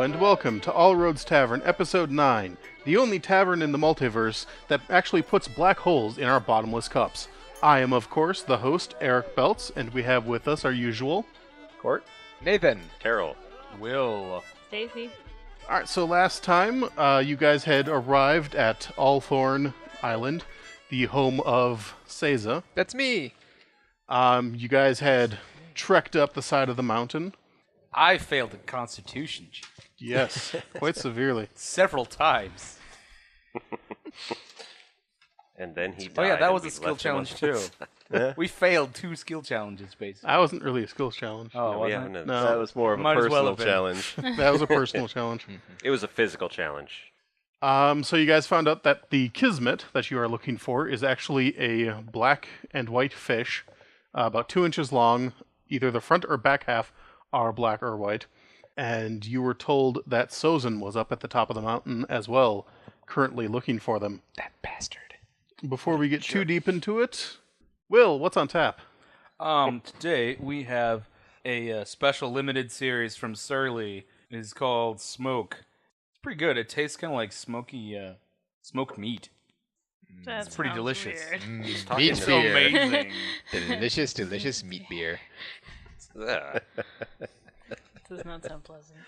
and welcome to All Roads Tavern, Episode 9, the only tavern in the multiverse that actually puts black holes in our bottomless cups. I am, of course, the host, Eric Belts, and we have with us our usual... Court. Nathan. Terrell. Will. Stacy. Alright, so last time, you guys had arrived at Allthorn Island, the home of Seiza. That's me. You guys had trekked up the side of the mountain. I failed a Constitution check Yes, quite severely. several times. And then he died. Oh yeah, that and was we a skill left him on challenge the too. We failed 2 skill challenges basically. That wasn't really a skills challenge. Oh, we wasn't haven't- it? No. That was more of a Might as well personal have been. challenge. That was a personal challenge. It was a physical challenge. So you guys found out that the Kismet that you are looking for is actually a black and white fish, about 2 inches long. Either the front or back half are black or white. And you were told that Sozen was up at the top of the mountain as well, currently looking for them. That bastard. Before we get too deep into it, Will, what's on tap? Today we have a special limited series from Surly. It is called Smoke. It's pretty good. It tastes kind of like smoky, smoked meat. That's pretty delicious. Meat It's beer. amazing. Delicious, delicious meat beer. Ugh. Does not sound pleasant.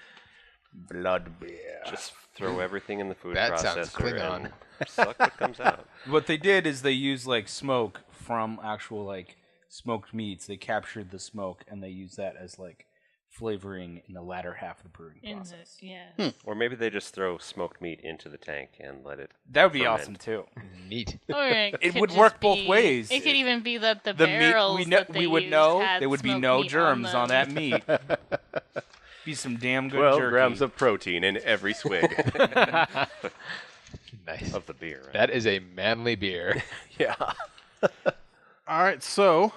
Blood beer. Just throw everything in the food That sounds processor Klingon. and suck what comes out. What they did is they used like smoke from actual like smoked meats. They captured the smoke and they used that as like flavoring in the latter half of the brewing process. Yeah. Or maybe they just throw smoked meat into the tank and let it... That would be ferment. awesome too. Neat. Or it It could would just work both be- ways. It could even be that the The meat barrels that they we would used know had there would be smoked no meat germs on them. that meat. Be some damn good 12 jerky. grams of protein in every swig Nice. of the beer. Right? That is a manly beer. Yeah. All right, so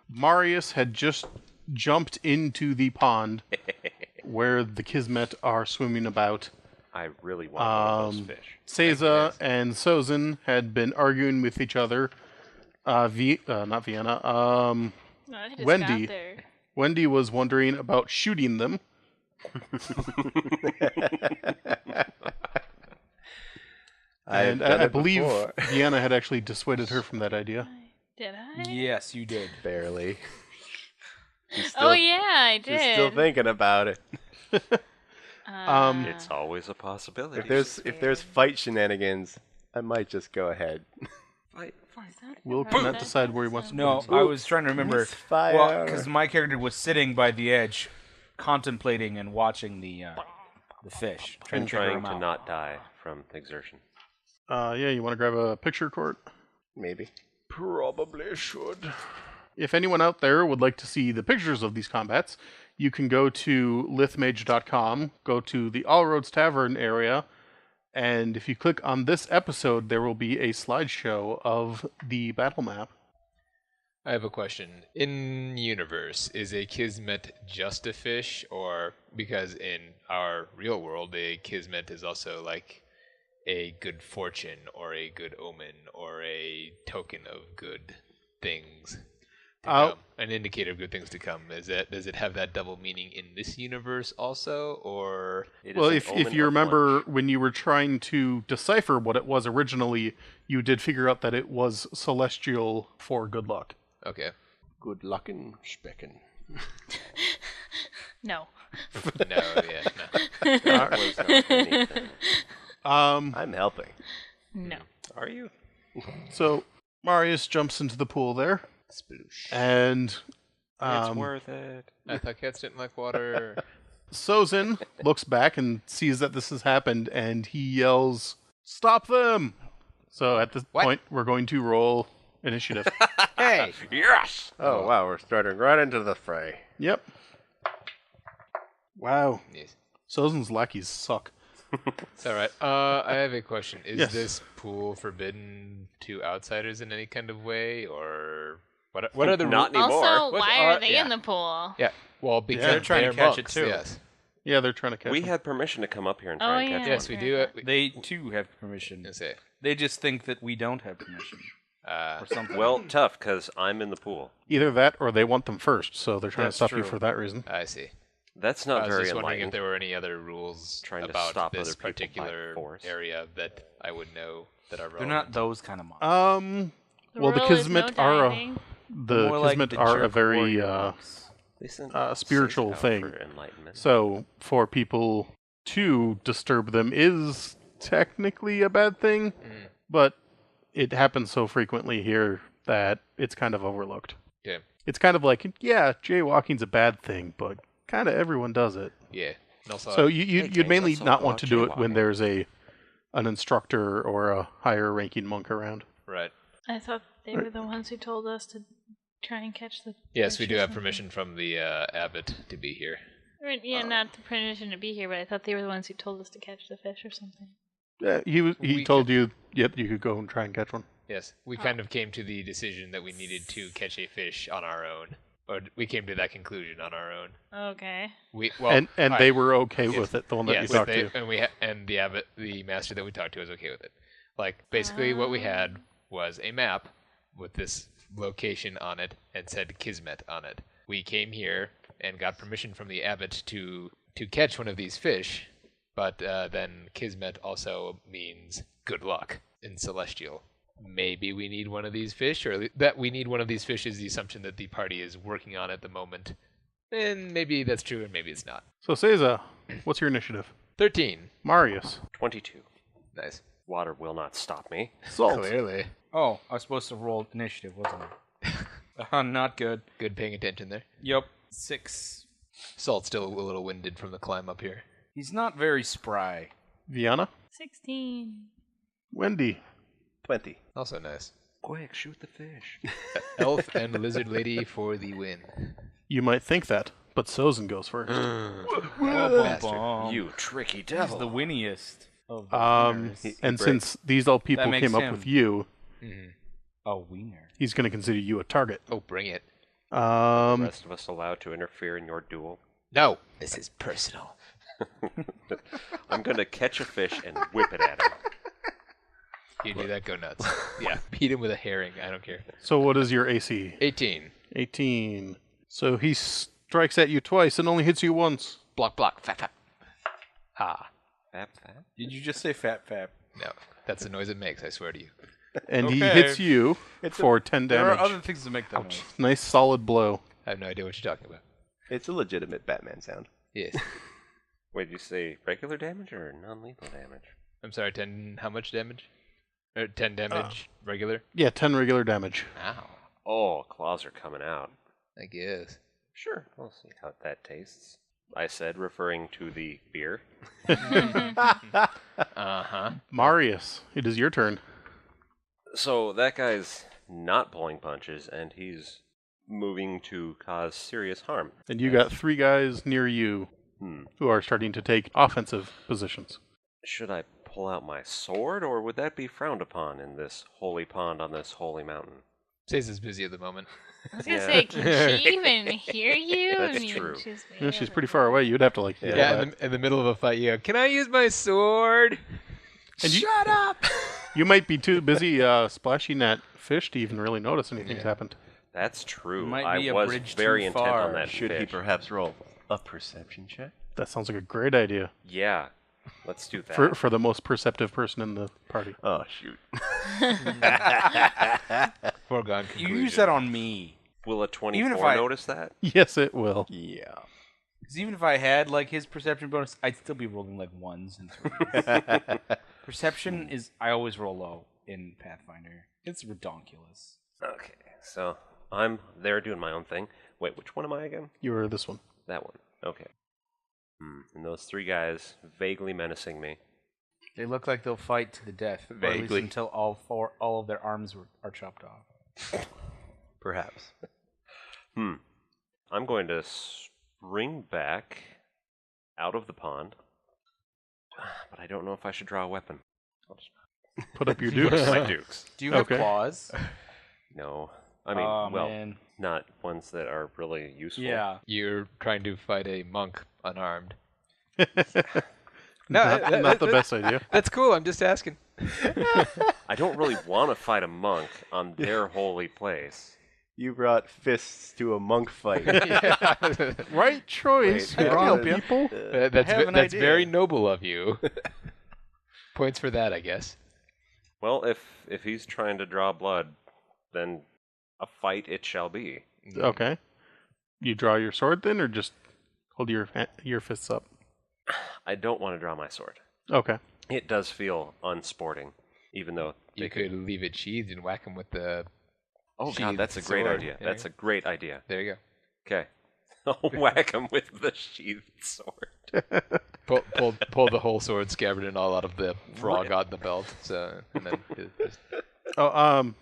Marius had just jumped into the pond where the Kismet are swimming about. I really want one of those fish. Seiza and Sozen had been arguing with each other. Not Vienna. No, I just Wendy. got there. Wendy was wondering about shooting them. And I believe Vienna had actually dissuaded her from that idea. Did I? Yes, you did. Barely. Oh yeah, I did. She's still thinking about it. Uh, It's always a possibility. If there's fight shenanigans, I might just go ahead. Will cannot decide where he wants to No, put I was trying to remember. Fire. Well, because my character was sitting by the edge, contemplating and watching the fish, I'm to figure trying him to out. not die from exertion. Yeah, you want to grab a picture, Court? Maybe. Probably should. If anyone out there would like to see the pictures of these combats, you can go to lithmage.com, go to the All Roads Tavern area, and if you click on this episode, there will be a slideshow of the battle map. I have a question. In universe, is a Kismet just a fish, or because in our real world, a Kismet is also like a good fortune or a good omen or a token of good things to come, an indicator of good things to come? Does it have that double meaning in this universe also, or It is Well, an if omen you of remember lunch. when you were trying to decipher what it was originally, you did figure out that it was celestial for good luck. okay? Good luckin' speckin'. no. No, yeah, no. That was not anything. I'm helping. No. Are you? So Marius jumps into the pool there, Sploosh. and It's worth it. I thought cats didn't like water. Sozen looks back and sees that this has happened, and he yells, "Stop them!" So at this point, we're going to roll initiative. Hey! Yes! Oh, wow, we're starting right into the fray. Yep. Wow. Yes. Sozen's lackeys suck. It's all right. I have a question. Is Yes. this pool forbidden to outsiders in any kind of way, or what are the Not rules? anymore. Also, What why are- are they yeah. in the pool? Yeah. Well, because they're trying to catch it monks, too. Yes. Yeah, they're trying to catch We him. had permission to come up here and Oh, try and yeah. catch Yes, one. we do. They too have permission. Let's say. They just think that we don't have permission or something. Well, tough, because I'm in the pool. Either that or they want them first, so they're trying That's to stop you true. for that reason. I see. That's I not was very just wondering if enlightened. there were any other rules Trying to about stop this other people by particular force. area that I would know that are relevant. They're not those kind of monsters. Well, the rule is no Kismet are diving. the More like Kismet the are a jerk very warrior monks. They sent spiritual Seiza out thing. for enlightenment. So for people to disturb them is technically a bad thing, but it happens so frequently here that it's kind of overlooked. Yeah. It's kind of like, yeah, jaywalking's a bad thing, but kind of everyone does it. Yeah. And also, So you'd gang, mainly let's all not go want out to do it when jaywalking. there's an instructor or a higher ranking monk around. right. I thought they were the ones who told us to try and catch the. Yes, fish we or do have something. permission from the abbot to be here. Yeah, not the permission to be here, but I thought they were the ones who told us to catch the fish or something. He We told you, yep, you could go and try and catch one. Yes, we kind of came to the decision that we needed to catch a fish on our own, or we came to that conclusion on our own. Okay. And alright. they were okay with it, the one that you Yes, talked to. and the abbot, the master that we talked to, was okay with it. Like basically, what we had was a map with this location on it and said Kismet on it. We came here and got permission from the abbot to catch one of these fish, but then Kismet also means good luck in Celestial. Maybe we need one of these fish, or that we need one of these fish is the assumption that the party is working on at the moment. And maybe that's true, and maybe it's not. So, Seiza, what's your initiative? 13. Marius. 22. Nice. Water will not stop me. Salt. Clearly. Oh, I was supposed to roll initiative, wasn't I? Not good. Good paying attention there. Yep. 6. Salt's still a little winded from the climb up here. He's not very spry. Viana. 16. Wendy. 20. Also nice. Quick, shoot the fish. Elf and lizard lady for the win. You might think that, but Sozen goes first. Bastard. You tricky He's devil. the winniest of the winners. And since these all people makes came up him- with you, A wiener. he's going to consider you a target. Oh, bring it. The rest of us allowed to interfere in your duel. No, this is personal. I'm going to catch a fish and whip it at him. You do that, go nuts. Yeah, beat him with a herring. I don't care. So what is your AC? 18. 18. So he strikes at you twice and only hits you once. Block, block, fap, fap. Ha. Fap, fap. Did you just say fat fap? No, that's the noise it makes, I swear to you. And he Okay. hits you for 10 There damage. are other things to make that noise. Nice solid blow. I have no idea what you're talking about. It's a legitimate Batman sound. Yes. Wait, did you say regular damage or non-lethal damage? I'm sorry, 10, how much damage? 10 damage, regular? Yeah, 10 regular damage. Ow. Oh, claws are coming out. I guess. Sure, we'll see how that tastes. I said, referring to the beer. Uh-huh. Marius, it is your turn. So that guy's not pulling punches, and he's moving to cause serious harm. And you got 3 guys near you who are starting to take offensive positions. Should I pull out my sword, or would that be frowned upon in this holy pond on this holy mountain? Seiza's busy at the moment. I was gonna Yeah. say, can she even hear you? That's I mean, true. She's pretty far away. You'd have to like. yell Yeah, that. in the middle of a fight, you go, can I use my sword? And you- Shut up! You might be too busy splashing that fish to even really notice anything's happened. That's true. Might be I a was bridge very too intent far. on that Should he fish. perhaps roll a perception check? That sounds like a great idea Yeah, let's do that. for the most perceptive person in the party. Oh, shoot. Foregone You conclusion. use that on me. Will a 24 Even if I- notice that? Yes, it will. Yeah. Because even if I had like his perception bonus, I'd still be rolling like 1s and 3s. Perception is I always roll low in Pathfinder. It's redonkulous. Okay, so I'm there doing my own thing. Wait, which one am I again? You were this one. That one. Okay. And those 3 guys vaguely menacing me. They look like they'll fight to the death, or at least Vaguely. until all of their arms are chopped off. Perhaps. I'm going to spring back out of the pond, but I don't know if I should draw a weapon. I'll just Put up your put dukes. up my dukes. Do you have Okay. claws? No, I mean, Oh, well, man. not ones that are really useful. Yeah. You're trying to fight a monk unarmed. Not the best idea. That's cool, I'm just asking. I don't really want to fight a monk on their holy place. You brought fists to a monk fight. Right choice, Wait, wrong yeah. people. That's I have an that's idea. very noble of you. Points for that, I guess. Well, if he's trying to draw blood, then a fight it shall be. Okay. You draw your sword then, or just hold your fists up? I don't want to draw my sword. Okay. It does feel unsporting, even though You could leave it sheathed and whack him with the. Oh God, sheathed that's a great sword. idea. There That's you a great idea. There you Okay, I'll whack him with the sheathed sword. go. Pull the whole sword scabbard and all out of the frog on the belt. So and then just, Oh,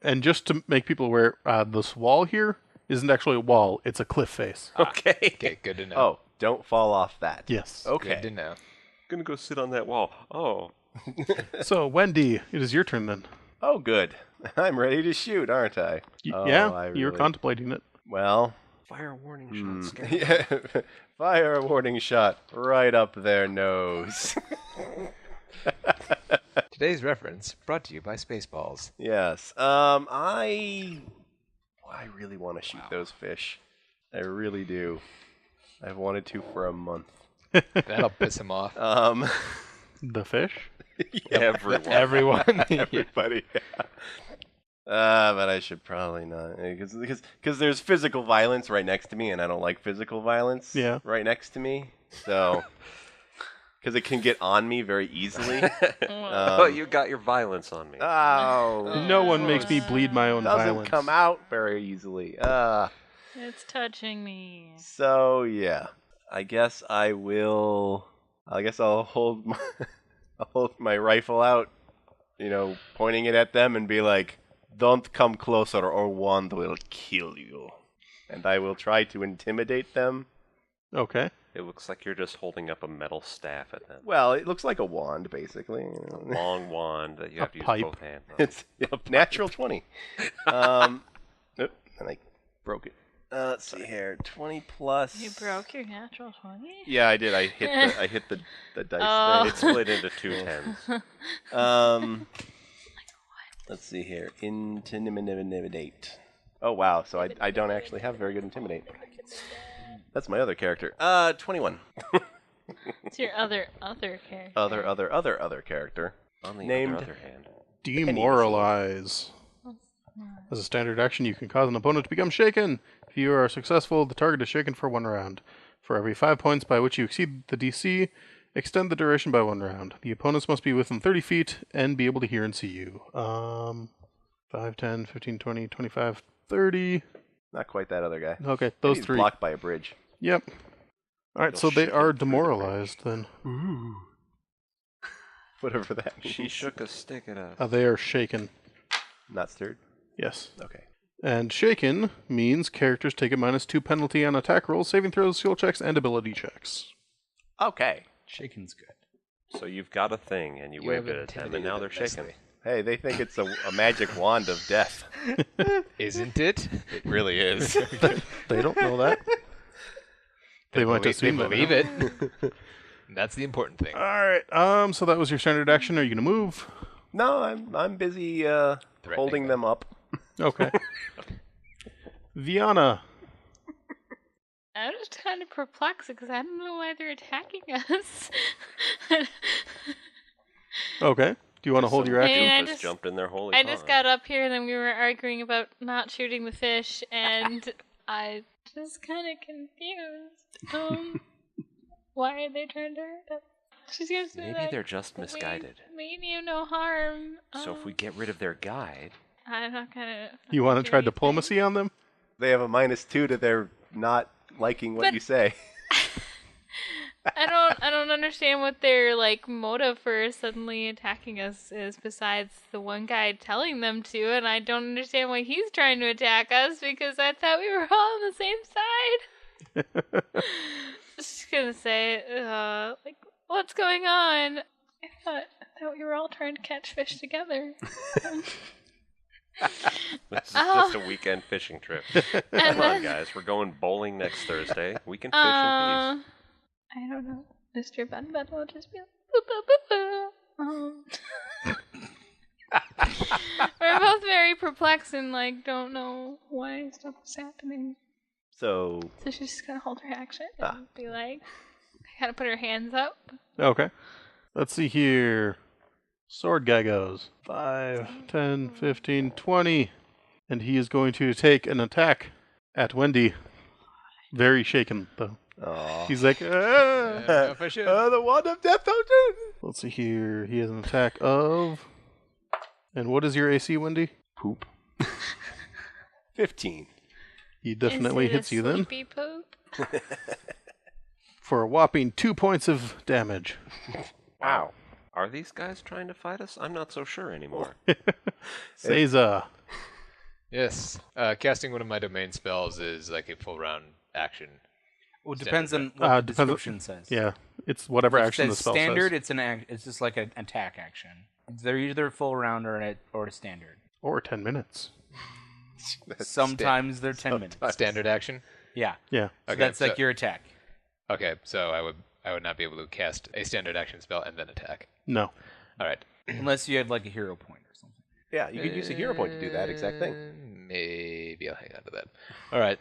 and just to make people aware, this wall here isn't actually a wall; it's a cliff face. Okay. okay, good to know. Oh, don't fall off that. Yes. Good Okay. to know. Gonna go sit on that wall. Oh, So, Wendy, it is your turn then. Oh, good. I'm ready to shoot, aren't I? Oh, Yeah, I you were really- contemplating it. Well, fire warning shot. Scare. yeah. Fire a warning shot right up their nose. Today's reference brought to you by Spaceballs. Yes. I really want to shoot those fish. I really do. I've wanted to for a month. That'll piss him off. The fish. Everyone. Everyone. Everybody. But I should probably not, because there's physical violence right next to me, and I don't like physical violence. Yeah. Right next to me, so because it can get on me very easily. Oh, you got your violence on me. Oh, No one makes me bleed my own doesn't violence. come out very easily. It's touching me. So yeah, I guess I will. I guess I'll hold my, I'll hold my rifle out, pointing it at them and be like, "Don't come closer, or wand will kill you." And I will try to intimidate them. Okay. It looks like you're just holding up a metal staff at them. Well, it looks like a wand, basically. A long wand that you have to use pipe. both hands on. It's a natural 20. And I broke it. Let's see here. 20 plus. You broke your natural 20? Yeah, I did. I hit the dice. Oh. It's split into two tens. Let's see here. Intimidate. Oh wow. So I don't actually have very good intimidate. That's my other character. 21. It's your other character. Other character. On the Named- other hand. Demoralize. As a standard action, you can cause an opponent to become shaken. If you are successful, the target is shaken for 1 round. For every 5 points by which you exceed the DC, extend the duration by 1 round. The opponents must be within 30 feet and be able to hear and see you. 5, 10, 15, 20, 25, 30. Not quite that other guy. Okay, those He's 3. blocked by a bridge. Yep. Alright, so they are demoralized then. Whatever that means. She shook a stick at us. They are shaken. Not stirred. Yes. Okay. And shaken means characters take a -2 penalty on attack rolls, saving throws, skill checks, and ability checks. Okay. Shaken's good. So you've got a thing, and you waved it at them, and now they're shaking. Hey, they think it's a magic wand of death. Isn't it? It really is. They don't know that. They might They assume that. believe it. That's the important thing. Alright, so that was your standard action. Are you going to move? No, I'm busy holding them up. Okay. Viana. I'm just kind of perplexed because I don't know why they're attacking us. Okay. Do you want to hold your action? Hey, I Just just- jumped in their holy I just pond. got up here and then we were arguing about not shooting the fish, and I just kind of confused. Why are they trying to hurt us? She's gonna say Maybe that they're just we misguided. mean you no harm. So if we get rid of their guide, I'm not gonna. You want to do try anything. diplomacy on them? They have a -2 to their not liking what But- you say. I don't understand what their motive for suddenly attacking us is, besides the one guy telling them to, and I don't understand why he's trying to attack us because I thought we were all on the same side. Just gonna say, what's going on? I thought we were all trying to catch fish together. this is just a weekend fishing trip. Come on, guys. We're going bowling next Thursday. We can fish in peace. I don't know. Mr. Ben will just be like, boo, boo, boo, boo. We're both very perplexed and like don't know why stuff is happening. So So she's just gonna hold her action and be like, kind of put her hands up. Okay. Let's see here. Sword guy goes 5, 10, 15, 20. And he is going to take an attack at Wendy. Very shaken, though. Aw. He's like, I don't know if I should. The wand of death fountain. let's see here. He has an attack of. And what is your AC, Wendy? Poop. 15. He definitely Is it hits a you then sleepy poop? for a whopping 2 points of damage. Wow. Are these guys trying to fight us? I'm not so sure anymore. Seiza. Yes. Casting one of my domain spells is like a full round action. Well, it depends on Depends what the on- description says. Yeah, it's whatever If it action the says spell standard, says. it's it's just like an attack action. They're either full round or a standard. Or 10 minutes. Sometimes they're 10 minutes. Standard action. Yeah. Yeah. So Okay, that's so- like your attack. Okay, so I would not be able to cast a standard action spell and then attack. No. All right. Unless you had like a hero point or something. Yeah, you could use a hero point to do that exact thing. Maybe I'll hang on to that. All right.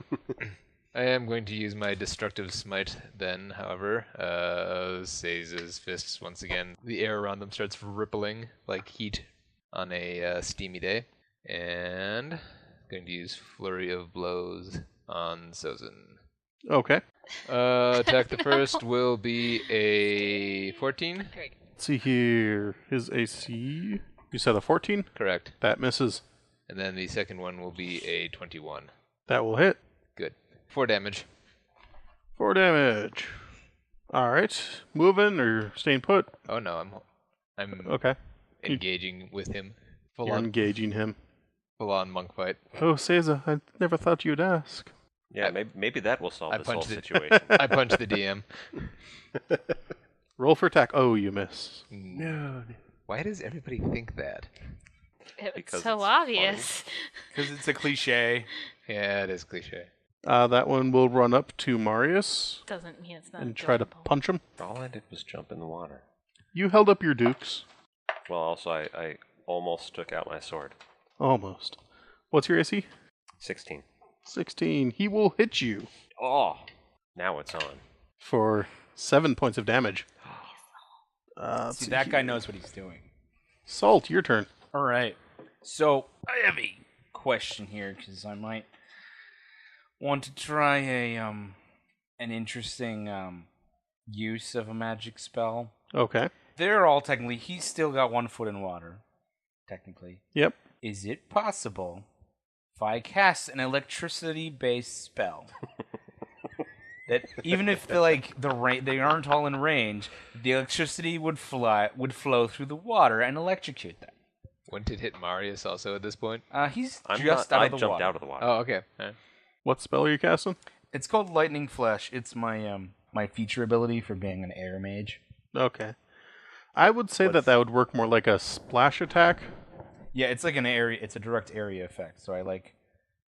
I am going to use my destructive smite then, however. Seiza's fists once again. The air around them starts rippling like heat on a steamy day. And going to use Flurry of Blows on Sozen. Okay. Attack the first will be a 14. Let's see here. His AC. You said a 14? Correct. That misses. And then the second one will be a 21. That will hit. Good. 4 damage. 4 damage. Alright. Moving or staying put? Oh no, I'm Okay. engaging with him. Full You're on engaging him. monk fight. Oh, Seiza, I never thought you'd ask. Yeah, maybe that will solve I this whole punched it. situation. I punched the DM. Roll for attack. Oh, you miss. No. Why does everybody think that? It's Because so it's obvious. Because it's a cliche. Yeah, it is cliche. That one will run up to Marius Doesn't mean it's not. and try to doable. punch him. All I did was jump in the water. You held up your dukes. Well, also, I almost took out my sword. Almost. What's your AC? 16. 16. He will hit you Oh! Now it's on. for 7 points of damage. let's See, see that guy here. knows what he's doing. Salt, your turn. All right. So I have a question here because I might want to try an interesting use of a magic spell. Okay. They're all technically. He's still got 1 foot in water. Technically, Yep. is it possible if I cast an electricity-based spell that even if they aren't all in range, the electricity would flow through the water and electrocute them? Wouldn't it hit Marius also at this point? He's I'm just not, out I of the jumped water. out of the water. Oh, okay. Alright. What spell are you casting? It's called Lightning Flash. It's my my feature ability for being an air mage. Okay. I would say that would work more like a splash attack. Yeah, it's like an area. It's a direct area effect. So I like.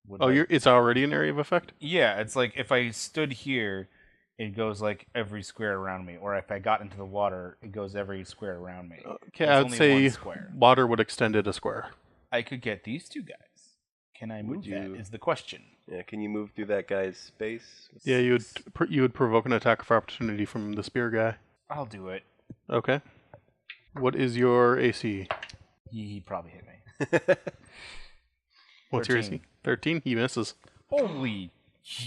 Would Oh, like- it's already an area of effect? Yeah, it's like if I stood here, it goes like every square around me, or if I got into the water, it goes every square around me. Okay, It's I'd only say one square. water would extend it a square. I could get these two guys. Can I move you- that? Is the question. Yeah, can you move through that guy's space? Yeah, you would provoke an attack of opportunity from the spear guy. I'll do it. Okay. What is your AC? He probably hit me. What's your 13. AC? 13? He misses. Holy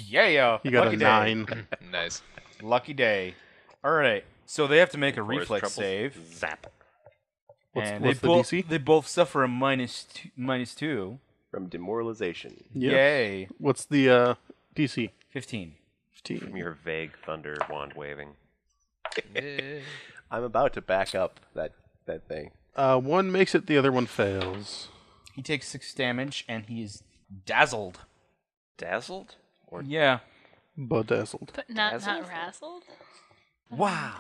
yeah! You got Lucky a day. 9. Nice. Lucky day. All right. So they have to make a For his reflex troubles, save. Zap. What's And the they both, DC? They both suffer a -2. From demoralization. Yeah. Yay. What's the DC? 15. 15. From your vague thunder wand waving. Eh. I'm about to back up that thing. One makes it, the other one fails. He takes 6 damage and he is dazzled. Dazzled? Or Yeah. Bedazzled. But not Dazzled? razzled. Wow.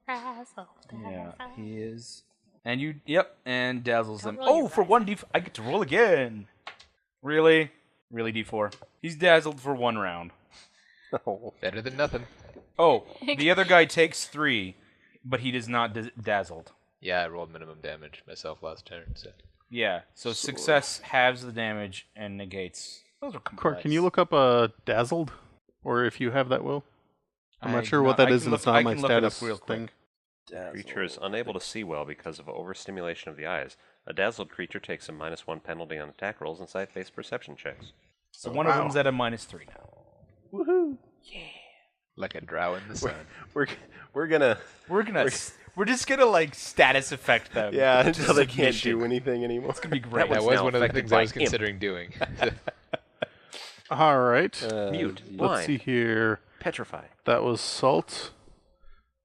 Razzled. Yeah, he is. And and dazzles Don't them. roll your Oh, for 1d4, I get to roll again. Really? Really, D4. He's dazzled for 1 round. Better than nothing. Oh, the other guy takes 3, but he does not dazzled. Yeah, I rolled minimum damage myself last turn. So. Yeah, so success halves the damage and negates. Those are complex. Court, can you look up Dazzled? Or if you have that, Will? I'm not sure what that is, and it's not on my status thing. Creature is unable to see well because of overstimulation of the eyes. A dazzled creature takes a -1 penalty on attack rolls and side-based perception checks. So one of them's at a -3 now. Woohoo! Like a drow in the sun. We're just gonna like status effect them. yeah, to until they can't submission. do anything anymore. It's gonna be great. That one's was now one of the affected things I by was him. considering doing. All right. Mute. Let's Blind. see here. Petrify. That was Salt.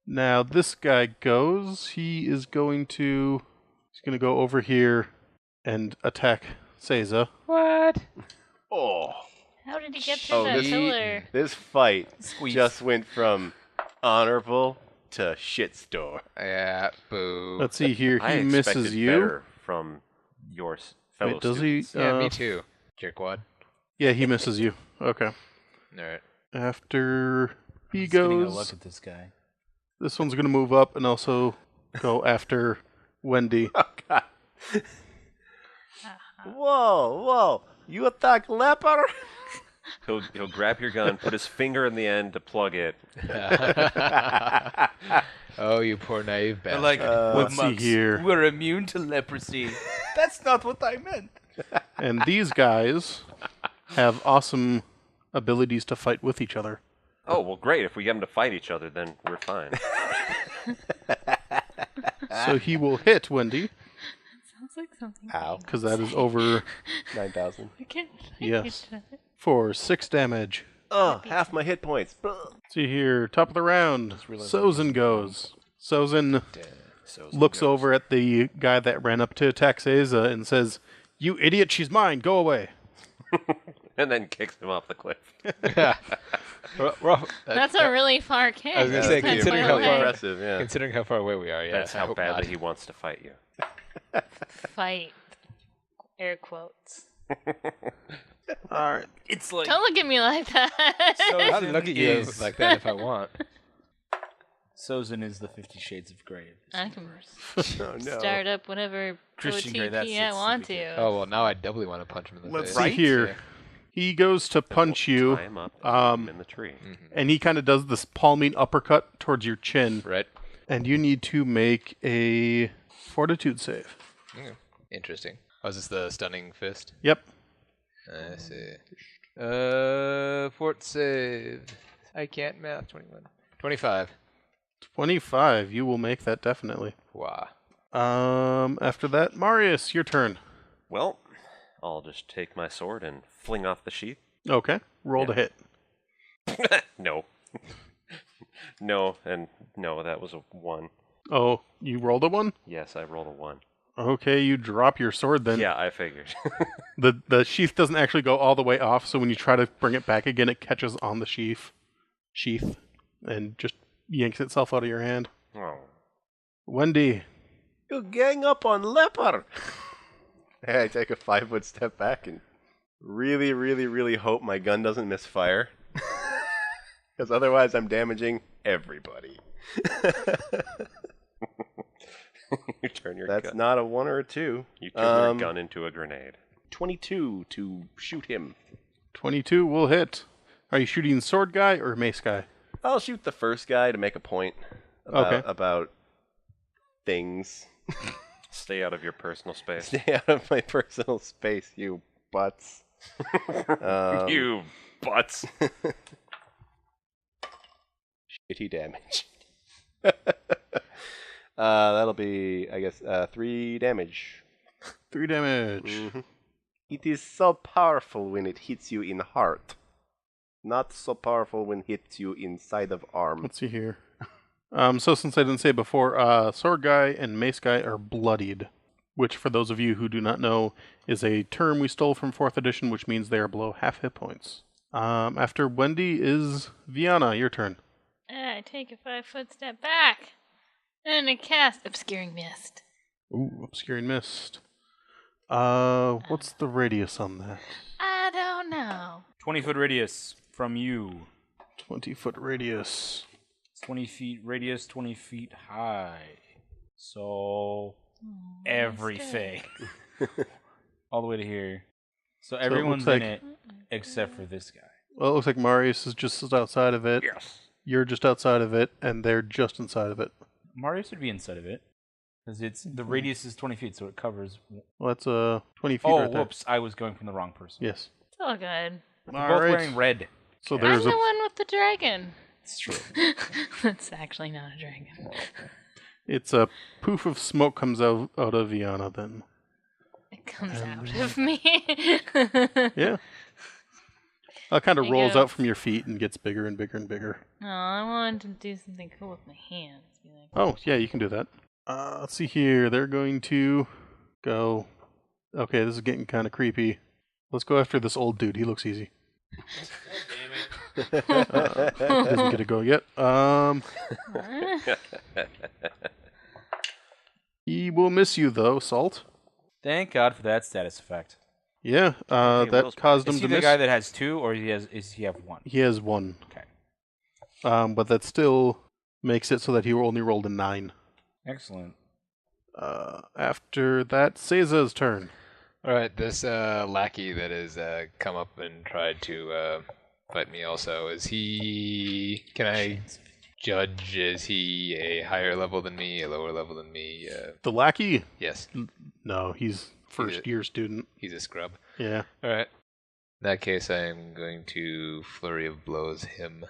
Now this guy goes. He's going to go over here and attack Seiza. What? Oh, How did he get through that this- pillar? this fight Squeeze. just went from honorable to shitstorm. Yeah, boo. Let's see here. I He expected misses you. better from your fellow Wait, does he? students. Yeah, me too. Jerkwad. Yeah, he misses you. Okay. Alright. After he Just getting a goes, look at this guy. this one's gonna move up and also go after Wendy. Oh God! Whoa! You attack leper? He'll grab your gun, put his finger in the end to plug it. Oh, you poor naive They're bastard. like, let's see monks, here. we're immune to leprosy. That's not what I meant. And these guys have awesome abilities to fight with each other. Oh, well, great. If we get them to fight each other, then we're fine. So he will hit Wendy, Sounds like something. Ow! because that is over, 9,000. We can't fight Yes. each other. for 6 damage. Oh, half my hit points. See here, top of the round, Sozen goes. Sozen looks over at the guy that ran up to attack Seiza and says, "You idiot, she's mine, go away." And then kicks him off the cliff. That's a really far kick. I was gonna say, That's considering far how away. far- Impressive, yeah. Considering how far away we are, yeah. That's I how hope badly not. he wants to fight you. Fight. Air quotes. All right. It's like Don't look at me like that. I'll look at you is- like that if I want. Sozen is the 50 Shades of Grey. I can Oh no! start up whatever Christian Grey, that's OTP I its want superhero. to. Oh, well, now I doubly want to punch him in the Let's face. see here. He goes to punch you, Tie him up and put him in the tree. and he kind of does this palming uppercut towards your chin, Right? and you need to make a fortitude save. Interesting. Oh, is this the stunning fist? Yep. I see. Fort save. I can't math. 21. 25. 25. You will make that definitely. Wow. After that, Marius, your turn. Well, I'll just take my sword and fling off the sheath. Okay. Roll to hit. No. No, and no, that was a 1. Oh, you rolled a 1? Yes, I rolled a 1. Okay, you drop your sword then. Yeah, I figured. The sheath doesn't actually go all the way off, so when you try to bring it back again, it catches on the sheath, and just yanks itself out of your hand. Oh. Wendy, You gang up on leper. Hey, I take a 5-foot step back and really, really, really hope my gun doesn't misfire. Because otherwise I'm damaging everybody. You turn your That's gun. not a 1 or a 2. You turn your gun into a grenade. 22 to shoot him. 22 will hit. Are you shooting sword guy or mace guy? I'll shoot the first guy to make a point about things. Stay out of your personal space. Stay out of my personal space, you butts. You butts. Shitty damage. That'll be, I guess, 3 damage. 3 damage. Mhm. It is so powerful when it hits you in heart. Not so powerful when it hits you inside of arm. Let's see here. So since I didn't say before, sword guy and mace guy are bloodied, which for those of you who do not know is a term we stole from 4th edition, which means they are below half hit points. After Wendy is Viana, your turn. I take a 5-foot step back. And I cast Obscuring Mist. Ooh, obscuring mist. What's the radius on that? I don't know. 20-foot radius from you. 20-foot radius. 20 feet radius, 20 feet high. So everything. All the way to here. So everyone's like- in it except for this guy. Well, it looks like Marius is just outside of it. Yes. You're just outside of it, and they're just inside of it. Marius would be inside of it. Because the radius is 20 feet, so it covers... Well, that's 20 feet Oh, right there. whoops. I was going from the wrong person. Yes. It's all good. They're both wearing red. So I'm there's the a one with the dragon. It's true. It's actually not a dragon. it's a poof of smoke comes out of Viana then. It comes out of me. Yeah. It kind of There you rolls go. out from your feet and gets bigger and bigger and bigger. No, I wanted to do something cool with my hands. Be like, Oh, yeah, you can do that. Let's see here. They're going to go... Okay, this is getting kind of creepy. Let's go after this old dude. He looks easy. Doesn't get to go yet. He will miss you, though, Salt. Thank God for that status effect. Yeah, that Will's caused him Is to he the miss. guy that has 2, or is he have 1? He has 1. Okay. But that still makes it so that he only rolled a 9. Excellent. After that, Seiza's turn. All right, this lackey that has come up and tried to fight me also, is he... Can I judge, is he a higher level than me, a lower level than me? The lackey? Yes, No, he's first year student. he's a scrub. Yeah. All right. In that case, I am going to Flurry of Blows him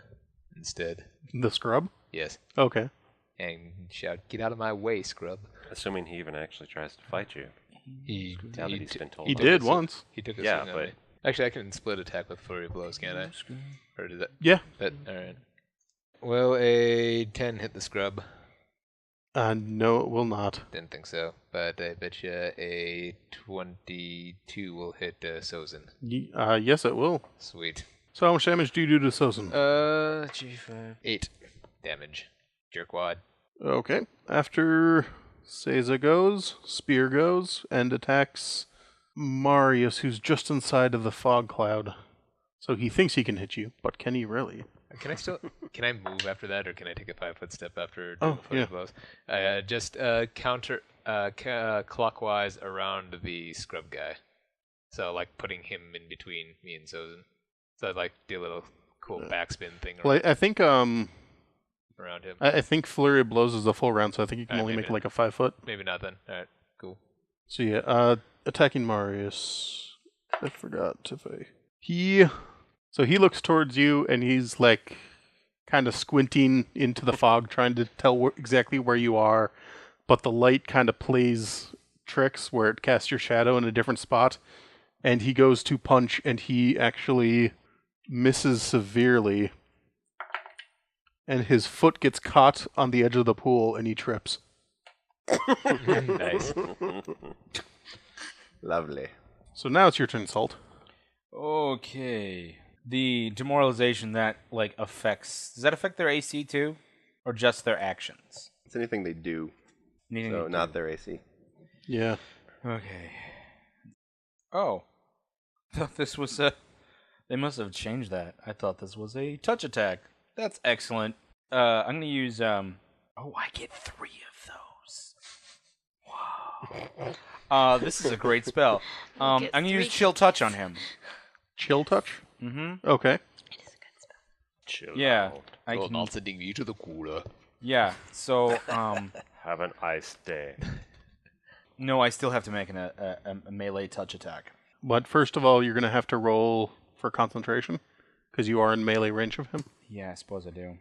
instead. The scrub? Yes. Okay. And shout, "Get out of my way, scrub." Assuming he even actually tries to fight you. He, Now that he's been told. He to. did once. He took a Yeah, swing on but- me. Actually, I can split attack with Flurry of Blows, can't I? Or does that... Yeah. All right. Will a 10 hit the scrub? No, it will not. Didn't think so, but I bet you a 22 will hit Sozen. Yes, it will. Sweet. So how much damage do you do to Sozen? G5. 8 damage. Jerkwad. Okay. After Seiza goes, Spear goes, and attacks Marius, who's just inside of the fog cloud. So he thinks he can hit you, but can he really? Can I still? Can I move after that, or can I take a 5-foot step after Oh, doing Flurry yeah. of Blows? Just counter clockwise around the scrub guy. So like putting him in between me and Sozen. So I'd like do a little cool backspin thing Well, I think around him. I think Flurry of Blows is a full round, so I think you can Alright, only maybe make like a 5 foot. Maybe not then. All right, cool. So yeah, attacking Marius. I forgot if I... He looks towards you, and he's like kind of squinting into the fog, trying to tell exactly where you are, but the light kind of plays tricks where it casts your shadow in a different spot, and he goes to punch, and he actually misses severely, and his foot gets caught on the edge of the pool, and he trips. Nice. Lovely. So now it's your turn, Salt. Okay. The demoralization that affects, does that affect their AC too, or just their actions? It's anything they do, Anything so they not do? their AC. Yeah. Okay. Oh, thought this was a. They must have changed that. I thought this was a touch attack. That's excellent. I'm gonna use Oh, I get 3 of those. Wow. This is a great spell. I'm Get gonna use 3. Chill Touch on him. Chill touch? Mm-hmm. Okay. It is a good spell. Chill Yeah. out. I Well, can. not sending you to the cooler. Yeah. So Have an ice day. no, I still have to make a melee touch attack. But first of all, you're going to have to roll for concentration, because you are in melee range of him. Yeah, I suppose I do.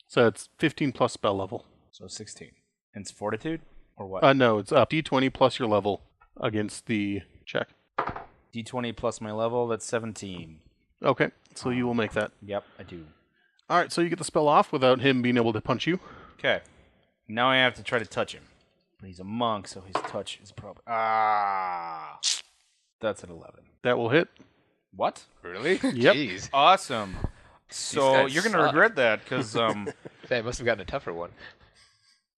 So it's 15 plus spell level. So 16. And it's Fortitude or what? No, it's up D20 plus your level against the check. D20 plus my level. That's 17. Okay, so you will make that. Yep, I do. All right, so you get the spell off without him being able to punch you. Okay. Now I have to try to touch him. But he's a monk, so his touch is probably... Ah! That's an 11. That will hit. What? Really? Yep. Jeez. Awesome. So guys you're going to suck. regret that, because They must have gotten a tougher one.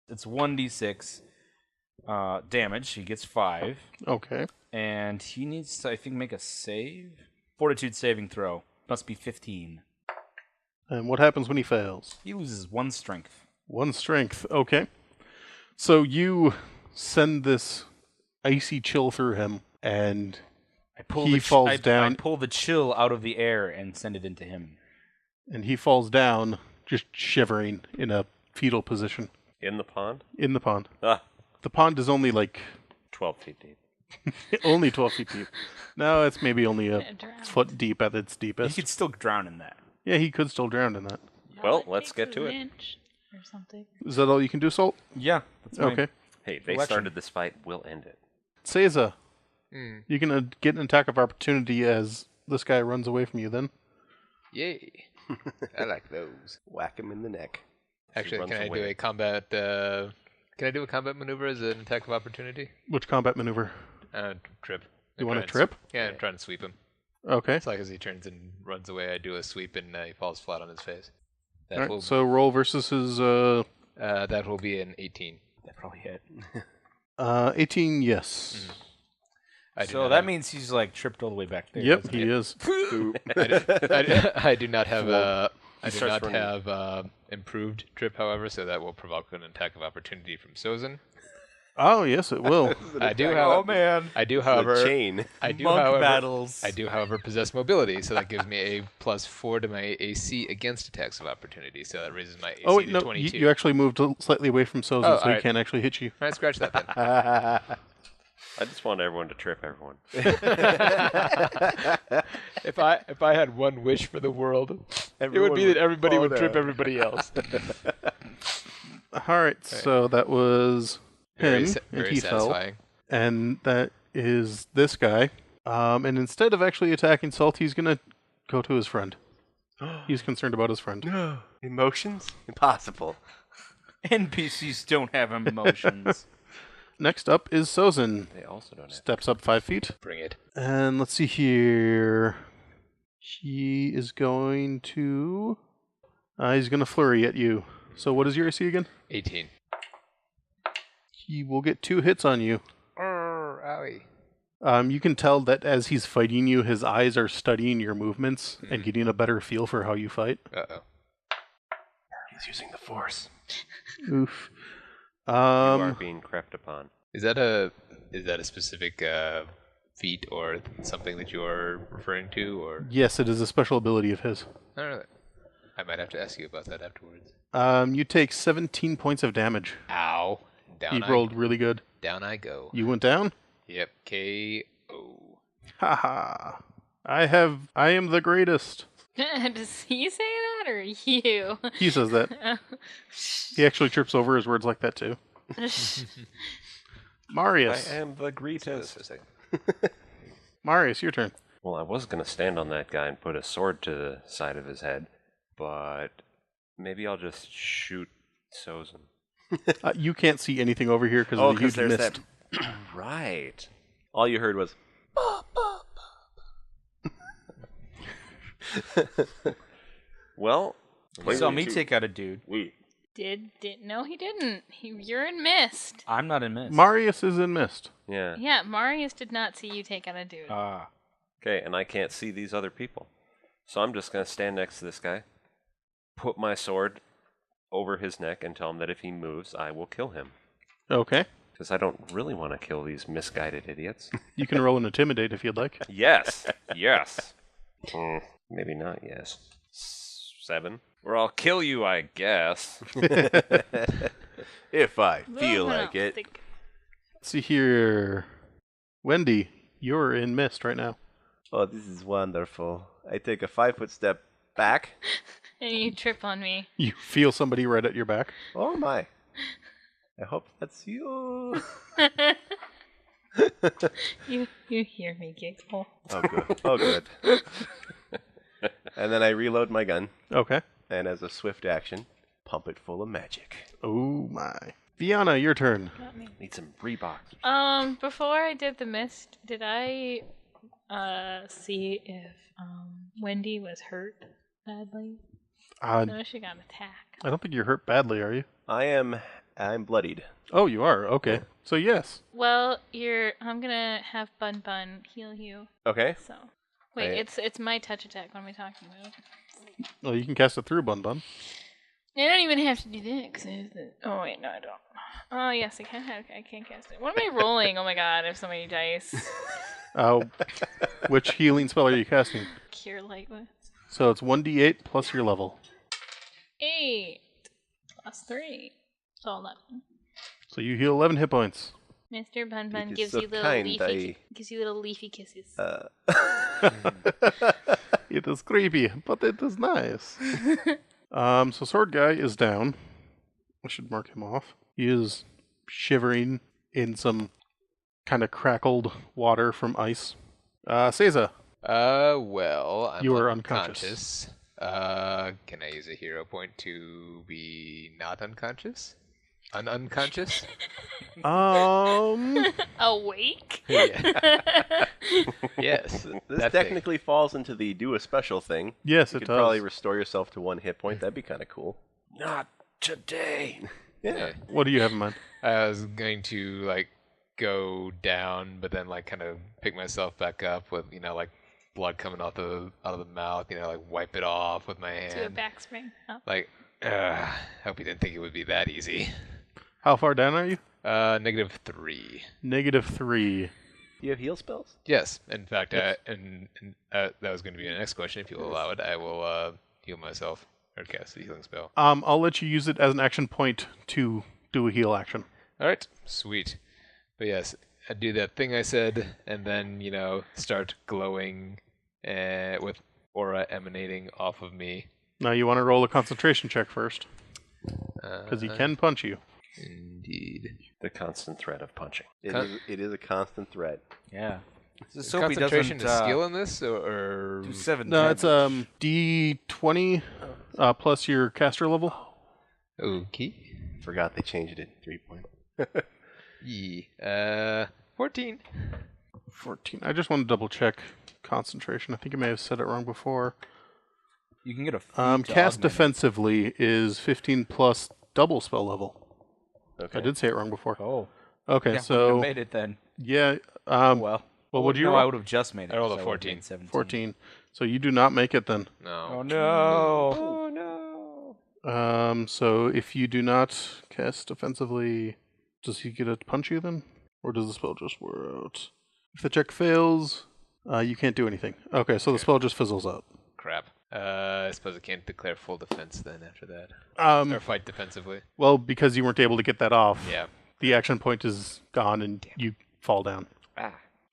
it's 1d6 damage. He gets 5. Okay. And he needs to, I think, make a save. Fortitude saving throw. Must be 15. And what happens when he fails? He loses 1 strength. 1 strength. Okay. So you send this icy chill through him, and I pull he falls down. I pull the chill out of the air and send it into him. And he falls down, just shivering in a fetal position In the pond? in the pond. Ah, The pond is only like 12 feet deep. only 12 feet deep. No, it's maybe only a Gonna drown. foot deep at its He deepest. could still drown in that. Yeah, he could still drown in that. Well, All let's takes get is to an it. inch or something. Is that all you can do, Salt? Yeah. That's my- Okay. Hey, they Election. started this fight. We'll end it. Seiza, Hmm. you can get an attack of opportunity as this guy runs away from you then. Yay. I like those. Whack him in the neck. Actually, runs can I do away. a combat? Can I do a combat maneuver as an attack of opportunity? Which combat maneuver? Trip. You I'm want trying to to trip? Yeah, I'm trying to sweep him. Okay. It's like as he turns and runs away, I do a sweep and he falls flat on his face. That All will right, so roll versus his that will be an 18. That probably hit. 18, yes. I do So not that have- means he's like tripped all the way back there. Yep, doesn't he is. I do not have I do starts not running. have improved trip, however, so that will provoke an attack of opportunity from Sozen. Oh, yes, it will. I do have. Oh man. I do, The however. chain. I do, Monk however. battles. I do, however, possess mobility, so that gives me a +4 to my AC against attacks of opportunity. So that raises my AC Oh, wait, to no, 22. you actually moved slightly away from Sozen, Oh, so he alright. can't actually hit you. All right, scratch that then. I just want everyone to trip everyone. If I had one wish for the world, it would be that everybody would trip everybody else. All right, so that was him, and Very he fell. satisfying. And that is this guy. And instead of actually attacking Salt, he's going to go to his friend. He's concerned about his friend. No. Emotions? Impossible. NPCs don't have emotions. Next up is Sozen. They also don't have. Steps up 5 feet. Bring it. And let's see here. He is going to... he's going to flurry at you. So what is your AC again? 18. He will get 2 hits on you. Owie. You can tell that as he's fighting you, his eyes are studying your movements and getting a better feel for how you fight. Uh-oh. He's using the force. Oof. You are being crept upon. Is that a specific feat or something that you are referring to, or Yes, it is a special ability of his. I don't know. I might have to ask you about that afterwards. You take 17 points of damage. Ow! He rolled really good. Down I go. You went down? Yep. KO. Haha. I am the greatest. Does he say that or you? He says that. He actually trips over his words like that too. Marius. I am the So greatest. for a second. Marius, your turn. Well, I was going to stand on that guy and put a sword to the side of his head, but maybe I'll just shoot Sozen. You can't see anything over here because Oh, of the because huge there's mist. that. Right. All you heard was. Well, You saw me take out a dude. Did no, he didn't. You're in mist. I'm not in mist. Marius is in mist. yeah. Yeah, Marius did not see you take out a dude. Ah. Okay, and I can't see these other people. So I'm just going to stand next to this guy, put my sword over his neck, and tell him that if he moves, I will kill him. Okay. Because I don't really want to kill these misguided idiots. You can roll an intimidate if you'd like. Yes. Yes. Maybe not, yes. 7. Or I'll kill you, I guess. If I Well, feel no, like it. think- Let's see here. Wendy, you're in mist right now. Oh, this is wonderful. I take a 5-foot step back. And you trip on me. You feel somebody right at your back. Oh my. I hope that's you. You hear me giggle. Oh, good. Oh, good. And then I reload my gun, Okay. and as a swift action, pump it full of magic. Oh my. Viana, your turn. Not me. Need some Reeboks. Before I did the mist, did I see if Wendy was hurt badly? I No, she got attacked. don't think you're hurt badly, are you? I'm bloodied. Oh, you are. Okay. So yes. Well, I'm gonna have Bun Bun heal you. Okay. So wait, I- it's my touch attack. What am I talking about? Well, you can cast it through Bun Bun. I don't even have to do that. Oh wait, no, I don't. Oh yes, I can cast it. What am I rolling? Oh my god, I have so many dice. Which healing spell are you casting? Cure light wounds. So it's 1d8 plus your level. 8 plus 3. So 11. So you heal 11 hit points. Mr. Bun Bun It is gives so you little kind, leafy kisses. It is creepy, but it is nice. So Sword Guy is down. I should mark him off. He is shivering in some kind of crackled water from ice. Seiza, Well, I'm You are unconscious. Can I use a hero point to be not unconscious? Unconscious? Awake? Yeah. Yes. This that technically falls into the do a special thing. yes, You it could does. probably restore yourself to 1 hit point. That'd be kind of cool. Not today. thing. Yeah. What do you have in mind? I was going to like go down, but then like kind of pick myself back up with like blood coming out of the mouth. Like wipe it off with my Do a hand. back spring. Oh. Like, hope you didn't think it would be that easy. How far down are you? -3. -3. Do you have heal spells? Yes, in fact, Yes. that was going to be the next question. If you'll allow it, I will heal myself or cast a healing spell. I'll let you use it as an action point to do a heal action. All right, sweet. But yes, I do that thing I said, and then start glowing, with aura emanating off of me. Now you want to roll a concentration check first, because he can punch you. Indeed. The constant threat of punching. It is a constant threat. Yeah. So Sophie Concentration doesn't is skill in this, or do 7 No, it's damage. D20 plus your caster level. okay. Forgot they changed it. 3 point. Yeah. 14. 14. I just want to double check concentration. I think I may have said it wrong before. You can get a feat to Cast augment it. defensively is 15 plus double spell level. Okay. I did say it wrong before. Oh. Okay, Yeah, so we made it then. yeah. Well. What would you No, roll? I would have just made it. I rolled a so I would've 14. made 17. 14. So you do not make it then. No. Oh no. Oh no. So if you do not cast defensively, does he get to punch you then? Or does the spell just wear out? If the check fails, you can't do anything. Okay, so the spell just fizzles out. Crap. I suppose I can't declare full defense then after that. Or fight defensively. Well, because you weren't able to get that off, Yeah. the action point is gone and you fall down.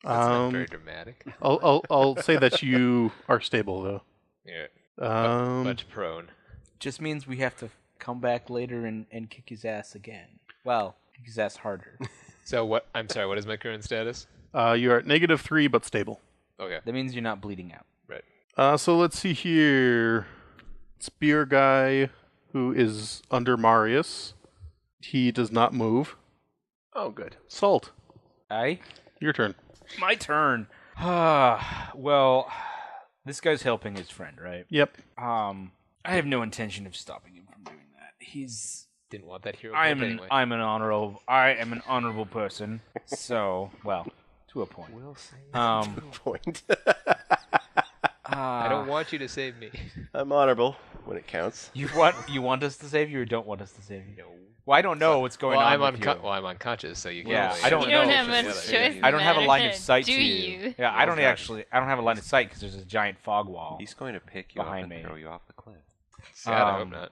That's not very dramatic. I'll say that you are stable though. Yeah. Um, But prone. Just means we have to come back later and kick his ass again. Well, kick his ass harder. So what? I'm sorry. What is my current status? you are at -3 but stable. Okay. That means you're not bleeding out. Right. So let's see here. Spear guy who is under Marius. He does not move. Oh, good. Salt, your turn. My turn. Well, this guy's helping his friend, right? Yep. I have no intention of stopping him from doing that. Didn't want that hero I point am anyway. I am an honorable person. So, well, to a point. Point. I don't want you to save me. I'm honorable when it counts. You want us to save you or don't want us to save you? No. Well, I don't know what's going on with you. I'm unconscious, so you can't. Yeah, really- I don't You don't know. have much Yeah, choice. I don't have a line of sight do to you? Yeah, I don't God. actually. I don't have a line of sight because there's a giant fog wall. He's going to pick you up Behind and me. throw you off the cliff. God, I hope not.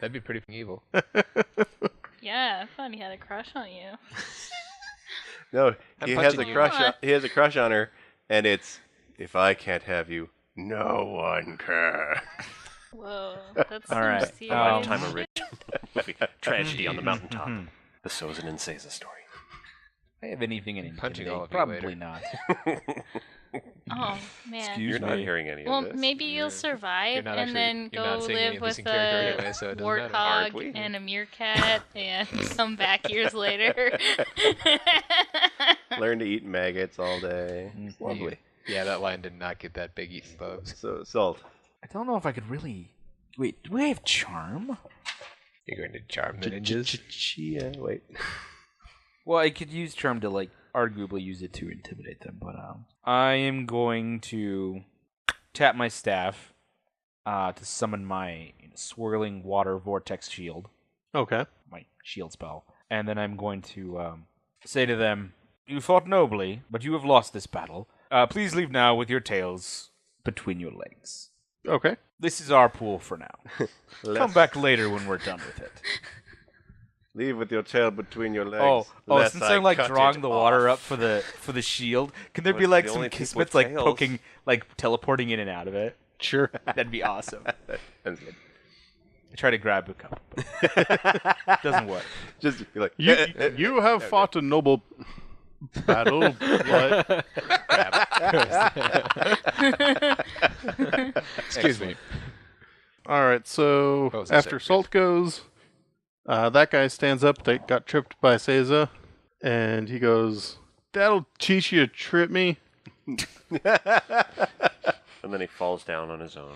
That'd be pretty f***ing evil. Yeah, I thought he had a crush on you. No, I'm he has a punching you. crush. He has a crush on her, and it's if I can't have you, no one can. Whoa, that's All some right, serious Lifetime shit. of rich movie. Tragedy on the mountaintop. The Sozen and Seiza story. I have anything in Punching intimidate? all of you Probably later. not. Oh man. Excuse You're not me. hearing any Well, of this. maybe you'll survive not and actually- then you're go not seeing any live of this with in character a anyway, so it doesn't matter. Aren't we? warthog and a meerkat and come back years later. Learn to eat maggots all day. Mm, Lovely. Yeah, that line did not get that big eating bugs. So salt. I don't know if I could really. Wait, do I have charm? You're going to charm the ninjas? Chia. Wait. Well, I could use charm to arguably use it to intimidate them, but I am going to tap my staff to summon my swirling water vortex shield, Okay. my shield spell, and then I'm going to say to them, You fought nobly, but you have lost this battle. Please leave now with your tails between your legs. Okay. This is our pool for now. Come back later when we're done with it. Leave with your tail between your legs. Since I'm like drawing the water up for the shield, can there be like some Kismets like poking, like teleporting in and out of it? Sure. That'd be awesome. That's good. I try to grab a couple. Doesn't work. Just be like, You have fought a noble battle, but Excuse me. all right. So What was I after saying? Salt goes, that guy stands up. They got tripped by Seiza, and he goes, "That'll teach you to trip me." And then he falls down on his own.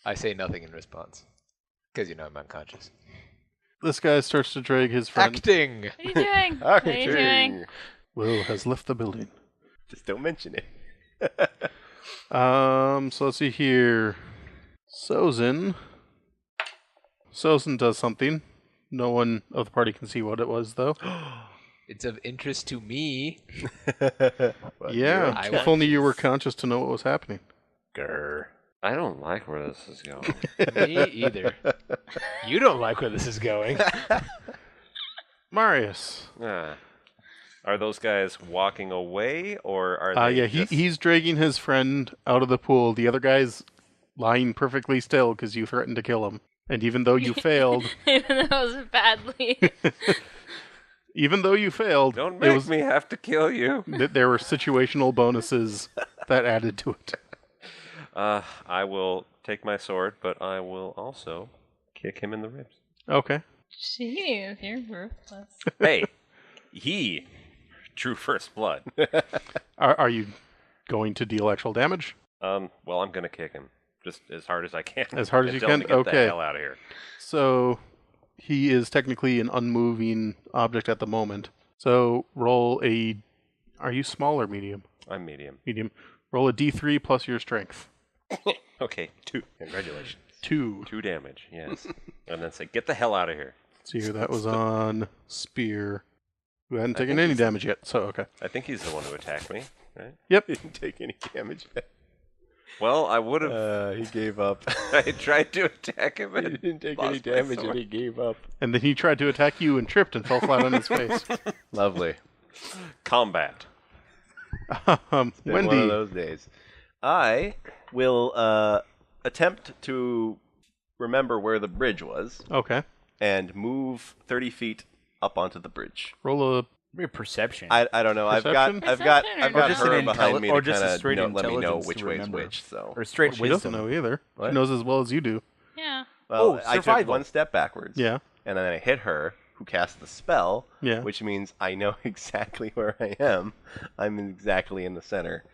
I say nothing in response. Because I'm unconscious. This guy starts to drag his friend. Acting! What are you doing? What are you doing? Will has left the building. Just don't mention it. So let's see here. Sozen does something. No one of the party can see what it was, though. It's of interest to me. Well, Yeah, I if want only you were conscious to know what was happening. Grr. I don't like where this is going. Me either. You don't like where this is going. Marius. Are those guys walking away, or are they Yeah, just... he's dragging his friend out of the pool. The other guy's lying perfectly still because you threatened to kill him. And even though you failed, Even though it was badly. Don't it make was, me have to kill you. there were situational bonuses that added to it. I will take my sword, but I will also kick him in the ribs. Okay. Jeez, you're ruthless. Hey, he drew first blood. Are you going to deal actual damage? Well, I'm gonna kick him just as hard as I can. As hard as and you tell him can? to get Okay. the hell out of here. So he is technically an unmoving object at the moment. So roll a... Are you small or medium? I'm medium. Medium. Roll a d3 plus your strength. Okay, 2. Congratulations. 2. 2 damage. Yes. And then say, get the hell out of here. See here, that was on Spear, who hadn't I taken think any he's- damage yet, so okay. I think he's the one who attacked me, right? Yep. Didn't take any damage. Well, I would have. He gave up. I tried to attack him. He And didn't take lost any my damage sword. and he gave up. And then he tried to attack you and tripped and fell flat on his face. Lovely. Combat. Been one of Wendy. those days. I will attempt to remember where the bridge was Okay. and move 30 feet up onto the bridge. Roll a... Maybe perception. I don't know. I've got Perception or her just an behind me or to just a kind straight of let me know intelligence which to way is remember. which. So or straight She wisdom. doesn't know either. What? She knows as well as you do. Yeah. well, I took survival. one step backwards. Yeah. And then I hit her, who cast the spell. Yeah. Which means I know exactly where I am. I'm exactly in the center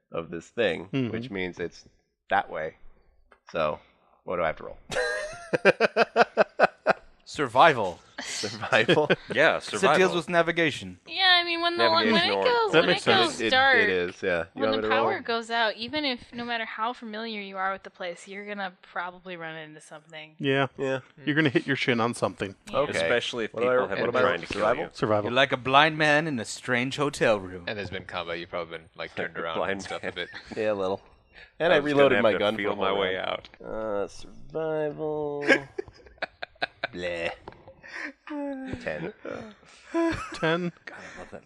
of this thing, Mhm. which means it's that way. So, what do I have to roll? Survival. Survival. Yeah, So survival. it deals with navigation. Yeah, I mean when the when Navigation it or- goes That when makes it sense. goes dark, It is, yeah. You when want the me to roll? power goes out, even if no matter how familiar you are with the place, you're gonna probably run into something. Yeah. Yeah. You're going to hit your shin on something. Okay. Especially if What do I- people have what been am I- trying to kill survival? you. Survival. You're like a blind man in a strange hotel room. And there's been combat. You've probably been like turned around Blind and stuff man. a bit. Yeah, a little. And I was gonna reloaded have my to gun feel for my a whole way round. out. Survival. Bleh. 10. 10.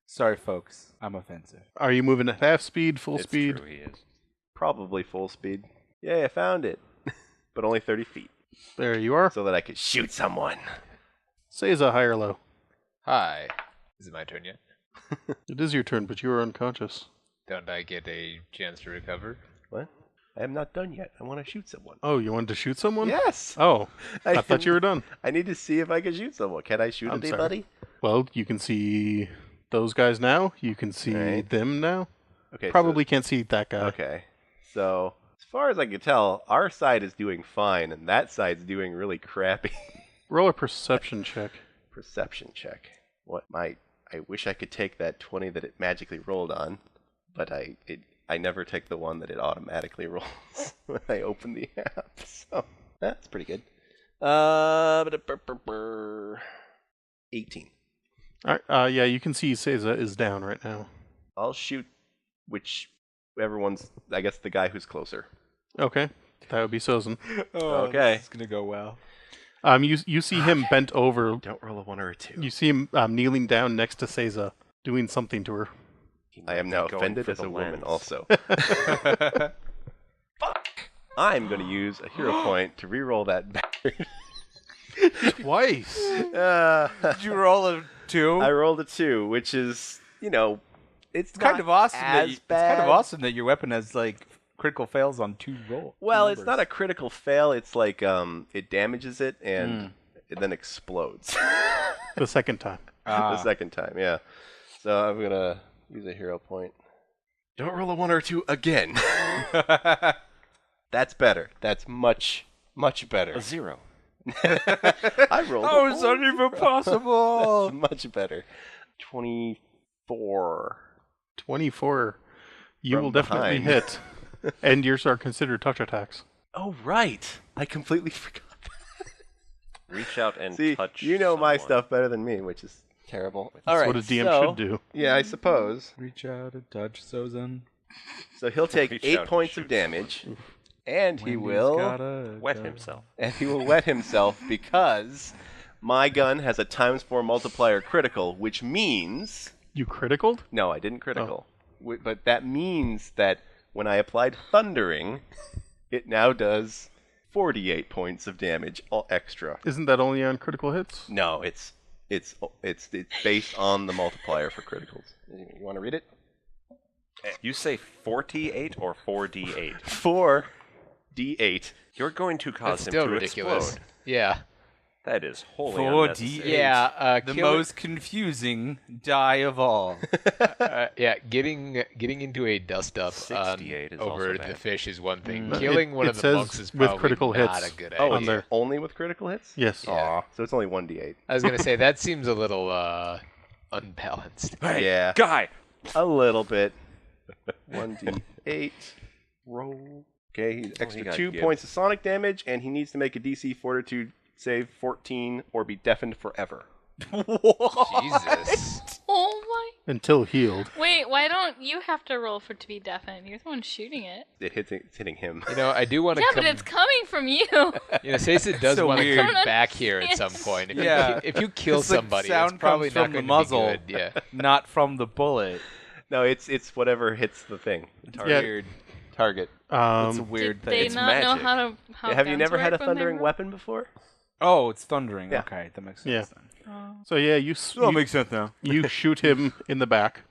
Sorry, folks. I'm offensive. Are you moving at half speed, full It's speed? true, he is. Probably full speed. Yay, I found it. But only 30 feet. There you are. So that I could shoot someone. Seiza, high or low? Hi. Is it my turn yet? It is your turn, but you are unconscious. Don't I get a chance to recover? What? I am not done yet. I want to shoot someone. Oh, you wanted to shoot someone? Yes. Oh, I thought you were done. I need to see if I can shoot someone. Can I shoot I'm sorry. anybody? Well, you can see those guys now. You can see Right. them now. Okay. Probably can't see that guy. Okay. So, as far as I can tell, our side is doing fine, and that side's doing really crappy. Roll a perception check. Perception check. I wish I could take that 20 that it magically rolled on, but I never take the one that it automatically rolls when I open the app. So that's pretty good. 18. All right, yeah, you can see Seiza is down right now. I'll shoot everyone's, I guess, the guy who's closer. Okay, that would be Sozen. Okay. This is gonna go well. You see him bent over. Don't roll a 1 or a 2. You see him kneeling down next to Seiza, doing something to her. I am now Going offended for as the a woman lens. also. Fuck! I'm going to use a hero point to reroll that bastard. Twice. Did you roll a 2? I rolled a 2, which is, it's kind of awesome. as It's bad. kind of awesome that your weapon has like critical fails on 2 rolls. Well, it's not a critical fail. It's like it damages it and it then explodes The second time. the second time. Yeah. So I'm gonna use a hero point. Don't roll a 1 or a 2 again. That's better. That's much better. A 0. I rolled. How is that even possible? Much better. 24. 24. You From will definitely behind. hit. And yours are considered touch attacks. Oh right, I completely forgot. Reach out and See, touch. you know my someone. stuff better than me, which is terrible. All That's right, what a DM so, should do. Yeah, I suppose. Reach out and touch Sozen. So he'll take Reach 8 out and points of shoot. damage, and he will Wet himself. wet himself because my gun has a ×4 multiplier critical, which means You criticaled? no, I didn't critical, but that means that when I applied thundering, it now does 48 points of damage, all extra. Isn't that only on critical hits? No, it's based on the multiplier for criticals. You want to read it? You say 48 or 4d8? 4d8. You're going to cause That's him still to ridiculous. explode. Yeah. That is wholly 4d8. unnecessary. Yeah, The kill- most confusing die of all. Yeah, getting into a dust up 68 is over also the bad. fish is one thing. No, Killing one it of the says monks is with probably critical not hits. a good Oh, idea. On there. only with critical hits? Yes. Yeah. Aw, so it's only 1d8. I was gonna say that seems a little unbalanced. Hey, Yeah. guy! A little bit. 1d8. Roll. Okay, he's extra got 2 gibbed. points of sonic damage, and he needs to make a DC Fortitude save 14 or be deafened forever. Jesus. Oh my! Until healed. Wait, why don't you have to roll for it to be deafened? You're the one shooting it. It's hitting him. You know, I do want to Yeah, come. but it's coming from you. You know, Seiza does So want to weird. come back here at some point. If Yeah. you, if you kill It's like somebody, sound it's probably comes not from going the muzzle. to be good. Yeah. Not from the bullet. No, it's whatever hits the thing. Yeah. Weird. Target. It's a weird Did thing. they It's not know magic. how Have you guns never had a work when they thundering roll? weapon before? Oh, it's thundering. Yeah. Okay, that makes sense Yeah. then. So yeah, you makes sense now. you shoot him in the back.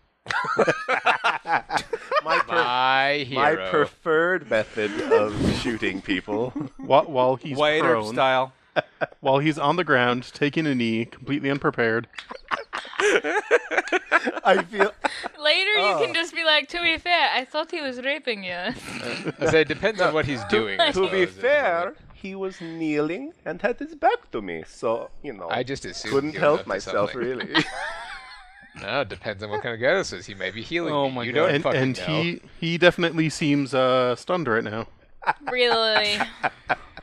My hero. My preferred method of shooting people. While he's White Earp prone, style. while he's on the ground, taking a knee, completely unprepared. I feel Later, you can just be like, to be fair, I thought he was raping you. I say it depends on what he's doing. I to be suppose, isn't fair, it? he was kneeling and had his back to me, so I just assumed couldn't he was help up to myself something. really. No, it depends on what kind of guy this is. He may be healing Oh me. my you God. don't And, fucking and know. he definitely seems stunned right now. Really?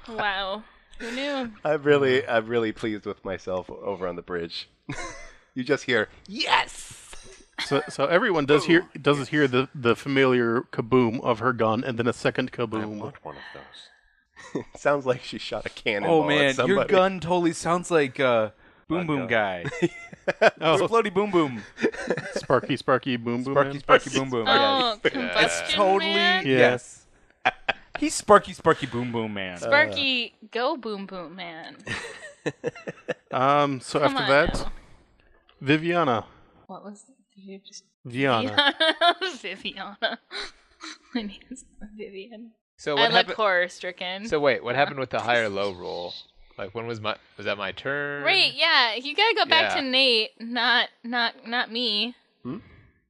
Wow. Who knew? I'm really pleased with myself over on the bridge. You just hear yes. So everyone does hear the familiar kaboom of her gun, and then a second I kaboom. want one of those. Sounds like she shot a cannonball Oh man, at somebody. your gun totally sounds like Boom Boom guy. Oh, Floaty Boom Boom. Sparky Boom Boom. Sparky Man. Sparky Boom Boom. Oh, Yes. combustion It's totally man? Yeah. yes. He's Sparky Boom Boom man. Sparky, go boom boom man. So Come after on that, now. Viviana. What was? Did you just? Viviana. Viviana. My name is Vivian. So I what look happened? horror stricken. So wait, what happened with the high or low roll? Like when was that my turn? Right, yeah, you gotta go back Yeah. to Nate, not me.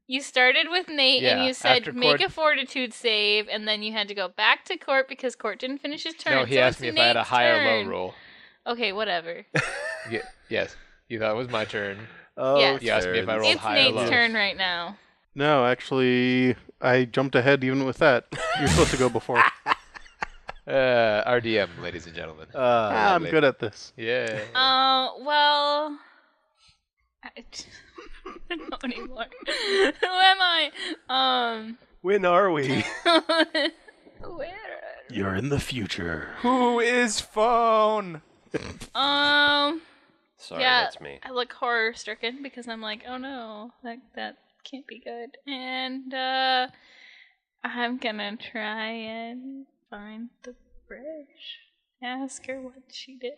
You started with Nate and Yeah, you said after make Court- a fortitude save, and then you had to go back to Court because Court didn't finish his turn. No, he so asked it's me if I had a Nate's high or turn. low roll. Okay, whatever. Yes, you thought it was my turn. Oh, Yes. You asked me if I rolled It's high or Nate's low. turn right now. No, actually, I jumped ahead even with that. You're supposed to go before. RDM, ladies and gentlemen. I'm good at this. Yeah. Well, I don't know anymore. Who am I? When are we? Where? You're in the future. Who is phone? Sorry, Yeah, that's me. I look horror stricken because I'm like, oh no, that can't be good. And I'm gonna try and find the bridge. Ask her what she did.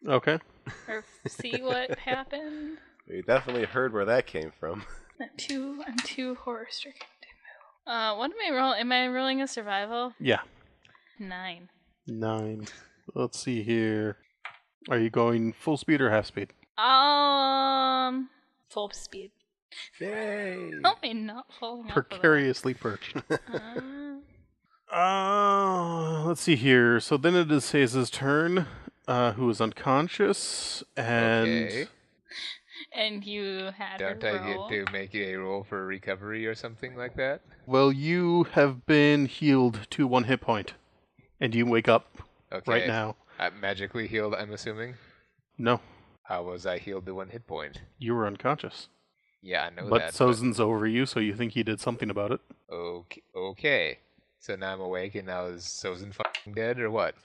Okay. Or see what happened. We definitely heard where that came from. I'm too horror stricken to move. What am I rolling? Am I rolling a survival? Yeah. 9. 9. Let's see here. Are you going full speed or half speed? Full speed. Yay! How am I not falling off of that? Precariously perched. Let's see here. So then it is Seiza's turn, who is unconscious, and Okay. And you had Don't her I roll. get to make a roll for recovery or something like that? well, you have been healed to 1 hit point, and you wake up Okay. right now. Magically healed, I'm assuming? No, How was I healed to 1 hit point? you were unconscious. Yeah, I know But that. Sozen's over you, so you think he did something about it. Okay. So now I'm awake, and now is Sozen fucking dead, or what?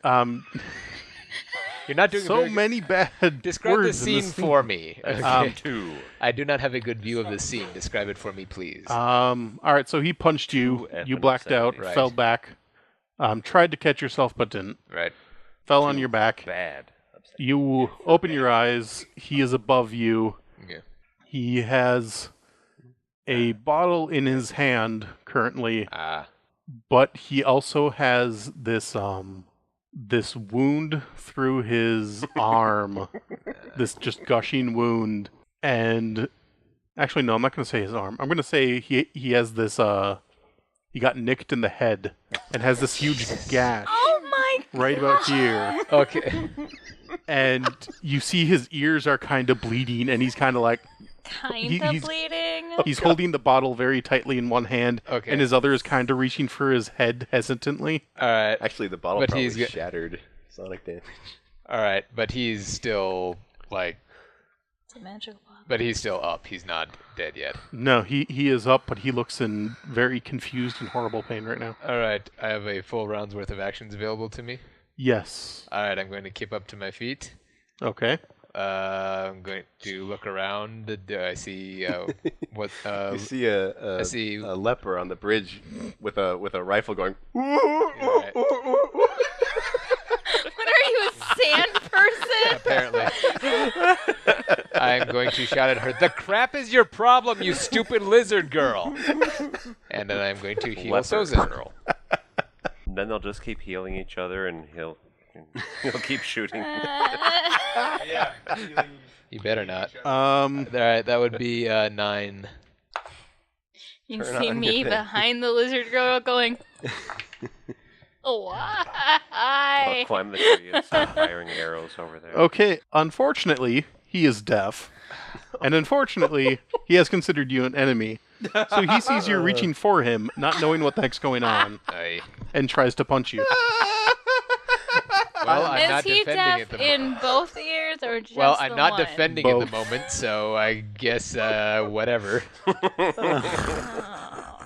You're not doing a So very many bad Describe the words in scene this for me. Okay. 2. I do not have a good view of the scene. Describe it for me, please. All right, so he punched you. Two You effing blacked out, Right. fell back, tried to catch yourself but didn't. Right. Fell on your back. Bad. You open your eyes. He is above you. Okay. He has a bottle in his hand currently, but he also has this this wound through his arm. This just gushing wound. And actually no, I'm not going to say his arm. I'm going to say he has this he got nicked in the head and has this huge gash Oh my right about here. Okay. And you see his ears are kind of bleeding, and he's kind of like, Kinda he's- bleeding. he's holding the bottle very tightly in one hand, Okay. and his other is kind of reaching for his head hesitantly. All right. Actually, the bottle But probably he's shattered. Sonic damage. All right. But he's still like. It's a magical bottle. But he's still up. He's not dead yet. No, he is up, but he looks in very confused and horrible pain right now. All right. I have a full round's worth of actions available to me. Yes. All right. I'm going to keep up to my feet. Okay. I'm going to look around. Do I see what? You see a see- a leper on the bridge with a rifle going. Right. What are you, a sand person? Apparently. I'm going to shout at her, "The crap is your problem, you stupid lizard girl!" And then I'm going to heal Leper Sozen. girl. And then they'll just keep healing each other, and he'll keep shooting. You better not. All Um, right, that would be 9. You can Turn see on me your thing. behind the lizard girl going, oh, I'll why? climb the tree and start firing arrows over there. okay. Unfortunately, he is deaf. And unfortunately, he has considered you an enemy. So he sees you reaching for him, not knowing what the heck's going on, Aye. and tries to punch you. Well, I'm Is not he defending deaf at the moment. in both ears or just Well, I'm the not one? defending at the Both. moment, so I guess whatever.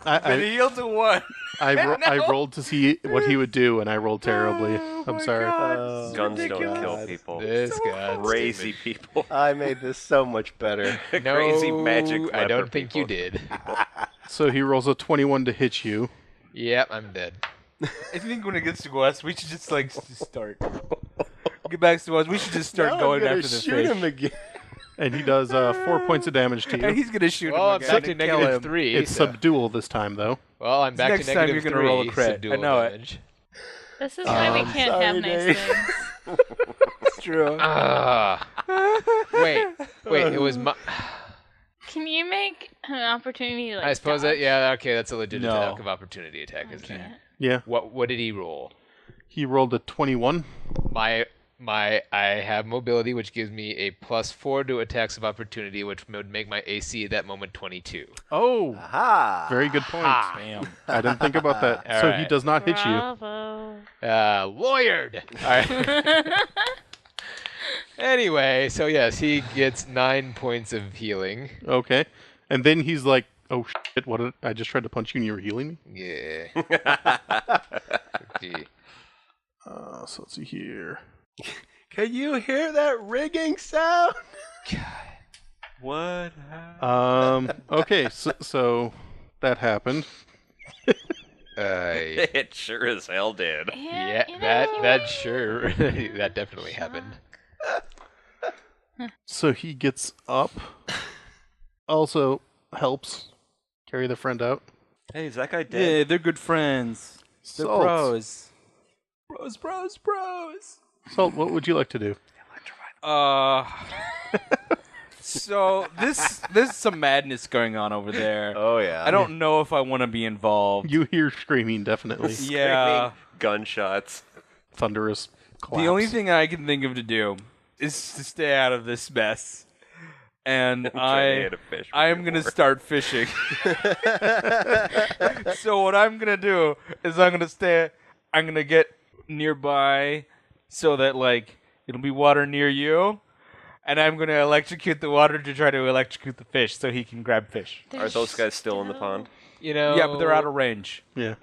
I healed to 1. I rolled to see what he would do, and I rolled terribly. I'm sorry. Guns don't kill ridiculous. people. This guy. Crazy people. I made this so much better. No, Crazy magic I leper don't think you people. did. So he rolls a 21 to hit you. Yep, I'm dead. I think when it gets to us, we should just start. Get back to us. We should just start Now going I'm gonna after the shoot fish. him again. And he does 4 points of damage to And you. he's gonna shoot Well, I'm him again. back to and kill negative him. 3. It's so- subdual this time, though. Well, I'm back Next to time negative you're 3. gonna roll a crit. subdual I know it. damage. This is why we can't have sorry, nice Dave. things. It's true. Wait, it was my... Can you make an opportunity like I suppose dodge? that, yeah, okay, that's a legitimate No. attack of opportunity attack, isn't it? Okay. Yeah. What did he roll? He rolled a 21. I have mobility, which gives me a +4 to attacks of opportunity, which would make my AC at that moment 22. Oh, Aha! very good point. Bam. I didn't think about that. All So he right. does not hit you. Bravo. Lawyered! All right. Anyway, so yes, he gets 9 points of healing. Okay. And then he's like, oh shit, what did I just tried to punch you and you were healing me? Yeah. Gee. So let's see here. Can you hear that rigging sound? What happened? Okay, so that happened. It sure as hell did. Yeah, that sure that definitely happened. So he gets up. Also helps carry the friend out. Hey, is that guy Yeah, dead? they're good friends. They're Salt. bros. Bros. Salt, what would you like to do? So this is some madness going on over there. Oh yeah. I don't know if I want to be involved. You hear screaming, definitely. Yeah. Gunshots. Thunderous claps. The only thing I can think of to do is to stay out of this mess. And Try to hit a fish with I am your gonna oar. start fishing. So what I'm gonna do is I'm gonna get nearby so that like it'll be water near you, and I'm gonna electrocute the water to try to electrocute the fish so he can grab fish. Are those guys still in the pond? You know. Yeah, but they're out of range. Yeah.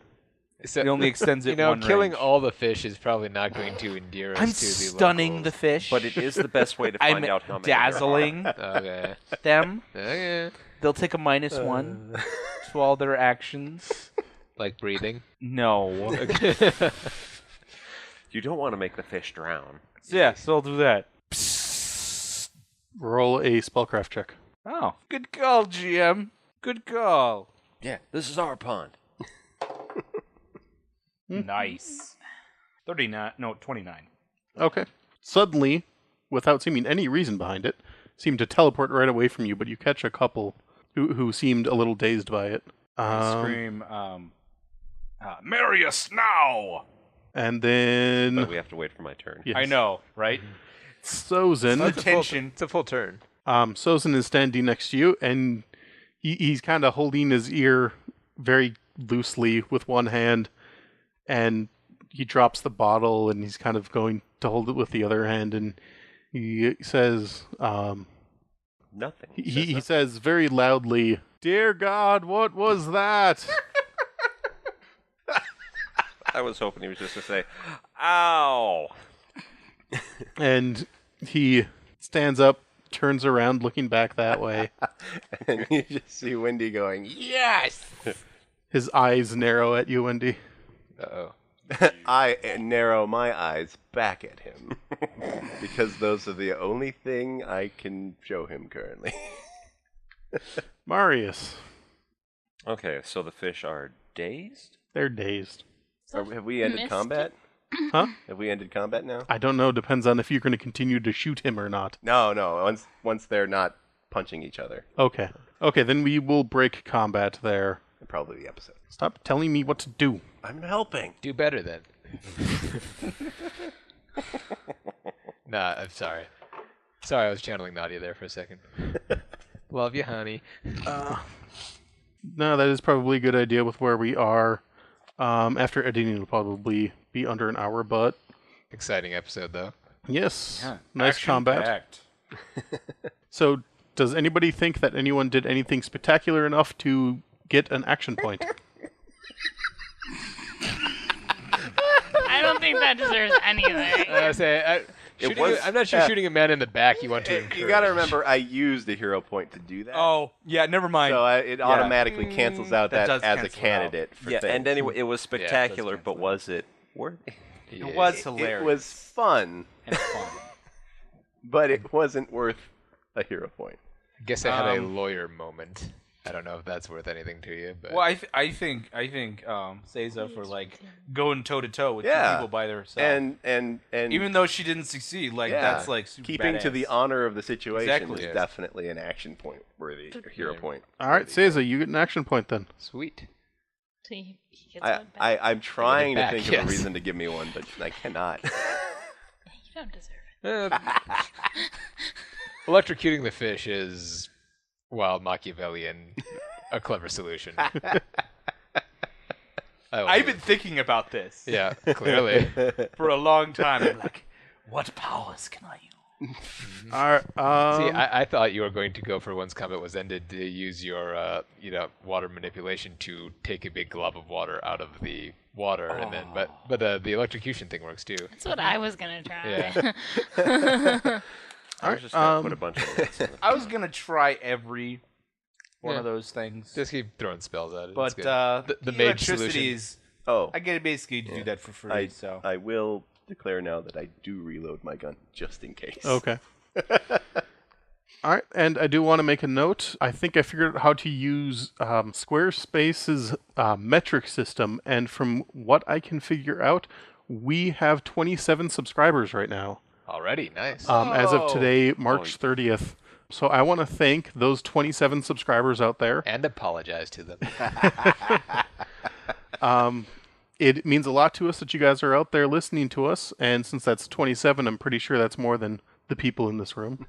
So, It only extends it You know, one killing range. all the fish is probably not going to endear us I'm to the stunning the locals. fish. But it is the best way to I'm find out how many there are. dazzling Okay. them. Okay. They'll take a -1 to all their actions. Like breathing. No. You don't want to make the fish drown. So I'll do that. Roll a spellcraft check. Oh, good call, GM. Good call. Yeah, this is our pond. Nice. 39. No, 29. Okay. Suddenly, without seeming any reason behind it, seemed to teleport right away from you, but you catch a couple who seemed a little dazed by it. Scream, marry us now! And then But we have to wait for my turn. yes. I know, right? Sozen. Attention. It's a full turn. Sozen is standing next to you, and he's kind of holding his ear very loosely with one hand, and he drops the bottle, and he's kind of going to hold it with the other hand, and he says, Nothing. he says very loudly, "Dear God, what was that?" I was hoping he was just going to say, ow. And he stands up, turns around, looking back that way. And you just see Wendy going, yes! His eyes narrow at you, Wendy. Uh-oh. I narrow my eyes back at him. Because those are the only thing I can show him currently. Marius. Okay, so the fish are dazed? They're dazed. Have we ended Missed combat? Huh? Have we ended combat now? I don't know. Depends on if you're going to continue to shoot him or not. No. Once they're not punching each other. Okay. Okay, then we will break combat there. Probably the episode. Stop telling me what to do. I'm helping. Do better then. Nah, I'm sorry. Sorry, I was channeling Nadia there for a second. Love you, honey. No, that is probably a good idea with where we are. After editing, it'll probably be under an hour, but Exciting episode, though. yes, nice combat. Action-packed. So, does anybody think that anyone did anything spectacular enough to get an action point? I don't think that deserves anything. I'm not sure shooting a man in the back you want to encourage. You gotta remember, I used a hero point to do that. Oh, yeah, never mind. So it automatically cancels out That that, does as a cancel candidate for Yeah, things. and anyway, it was spectacular, cancel but was it worthy? it was It hilarious. was fun, and fun. but it wasn't worth a hero point. I guess I had a lawyer moment. I don't know if that's worth anything to you, but Well, I think Seiza for like going toe to toe with two Yeah. people by themselves, And even though she didn't succeed, like yeah, that's like super keeping to the badass. honor of the situation Exactly. is Yes. definitely an action point worthy, a hero point. All right, Seiza, you get an action point then. sweet. So he gets one back. I'm trying back, to think of yes. a reason to give me one, but I cannot. You don't deserve it. Electrocuting the fish is, while Machiavellian, a clever solution. I've been thinking about this Yeah, clearly. for a long time. I'm like, what powers can I use? All right. See, I thought you were going to go for once combat was ended to use your, water manipulation to take a big glob of water out of the water, and then, but the electrocution thing works too. That's what I was gonna try. Yeah. I was just going to put a bunch of notes in. I was gonna try every one of those things, Just keep throwing spells at it. but It's good. the mage electricity solution. is. Oh, I get basically to do that for free. So I will declare now that I do reload my gun just in case. Okay. All right, and I do want to make a note. I think I figured out how to use Squarespace's metric system, and from what I can figure out, we have 27 subscribers right now. Already, nice. As of Oh. today, March 30th. So I want to thank those 27 subscribers out there. And apologize to them. It means a lot to us that you guys are out there listening to us, and since that's 27, I'm pretty sure that's more than the people in this room.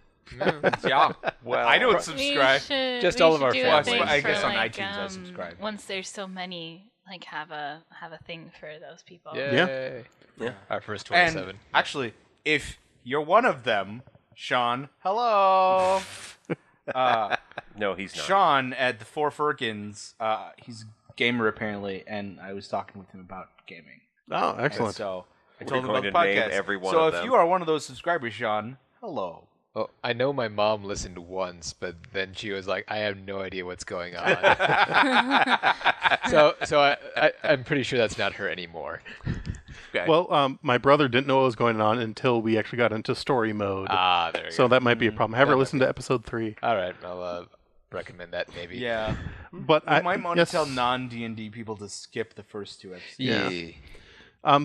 yeah, well, I don't subscribe. Just all of our friends. family. I guess on iTunes I subscribe. Once there's so many, like have a thing for those people. Yay. Yeah. Our first 27. And actually, if you're one of them, Sean, hello. No, he's not. Sean at the Four Firkins, he's a gamer apparently, and I was talking with him about gaming. Oh, And excellent. so I We're told him about going the to name podcast. every one so of if them. you are one of those subscribers, Sean, hello. Well, I know my mom listened once, but then she was like, I have no idea what's going on. so I'm pretty sure that's not her anymore. Okay. Well, my brother didn't know what was going on until we actually got into story mode. There you So go. that might be a problem. Have her listen to episode 3. All right, I'll recommend that maybe. Uh, Yeah. But We I might want yes. to tell non-D&D people to skip the first 2 episodes. Yeah.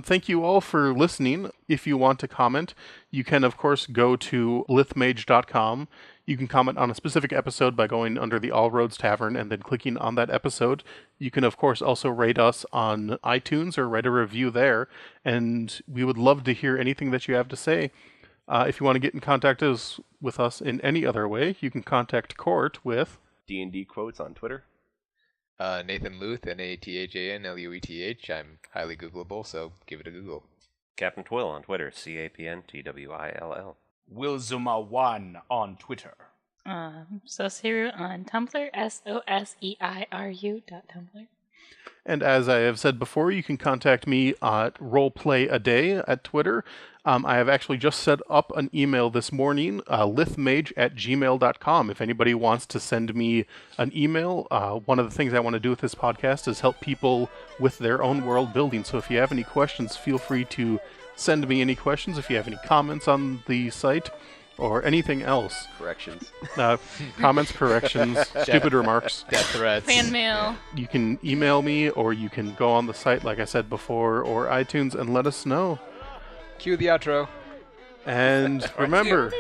Thank you all for listening. If you want to comment, you can, of course, go to lithmage.com. You can comment on a specific episode by going under the All Roads Tavern and then clicking on that episode. You can, of course, also rate us on iTunes or write a review there. And we would love to hear anything that you have to say. If you want to get in contact with us in any other way, you can contact Court with... D&D quotes on Twitter. Nathan Luth, NATHANLUETH. I'm highly Googleable, so give it a Google. Captain Twill on Twitter, CapnTwill. Will Zuma1 on Twitter. Soseiru on Tumblr, SOSEIRU.tumblr. And as I have said before, you can contact me at roleplayaday at Twitter. I have actually just set up an email this morning, lithmage@gmail.com. If anybody wants to send me an email, one of the things I want to do with this podcast is help people with their own world building. So if you have any questions, feel free to send me any questions. If you have any comments on the site or anything else, Corrections. comments, corrections, stupid remarks, Death threats. Fan mail. you can email me or you can go on the site, like I said before, or iTunes and let us know. Cue the outro. And remember,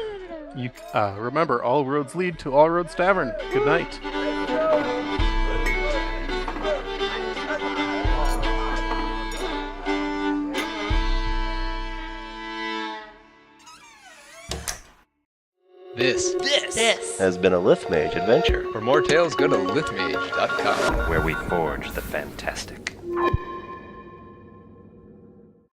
remember, all roads lead to All Roads Tavern. Good night. This. Has been a Lithmage adventure. For more tales, go to lithmage.com. Where we forge the fantastic.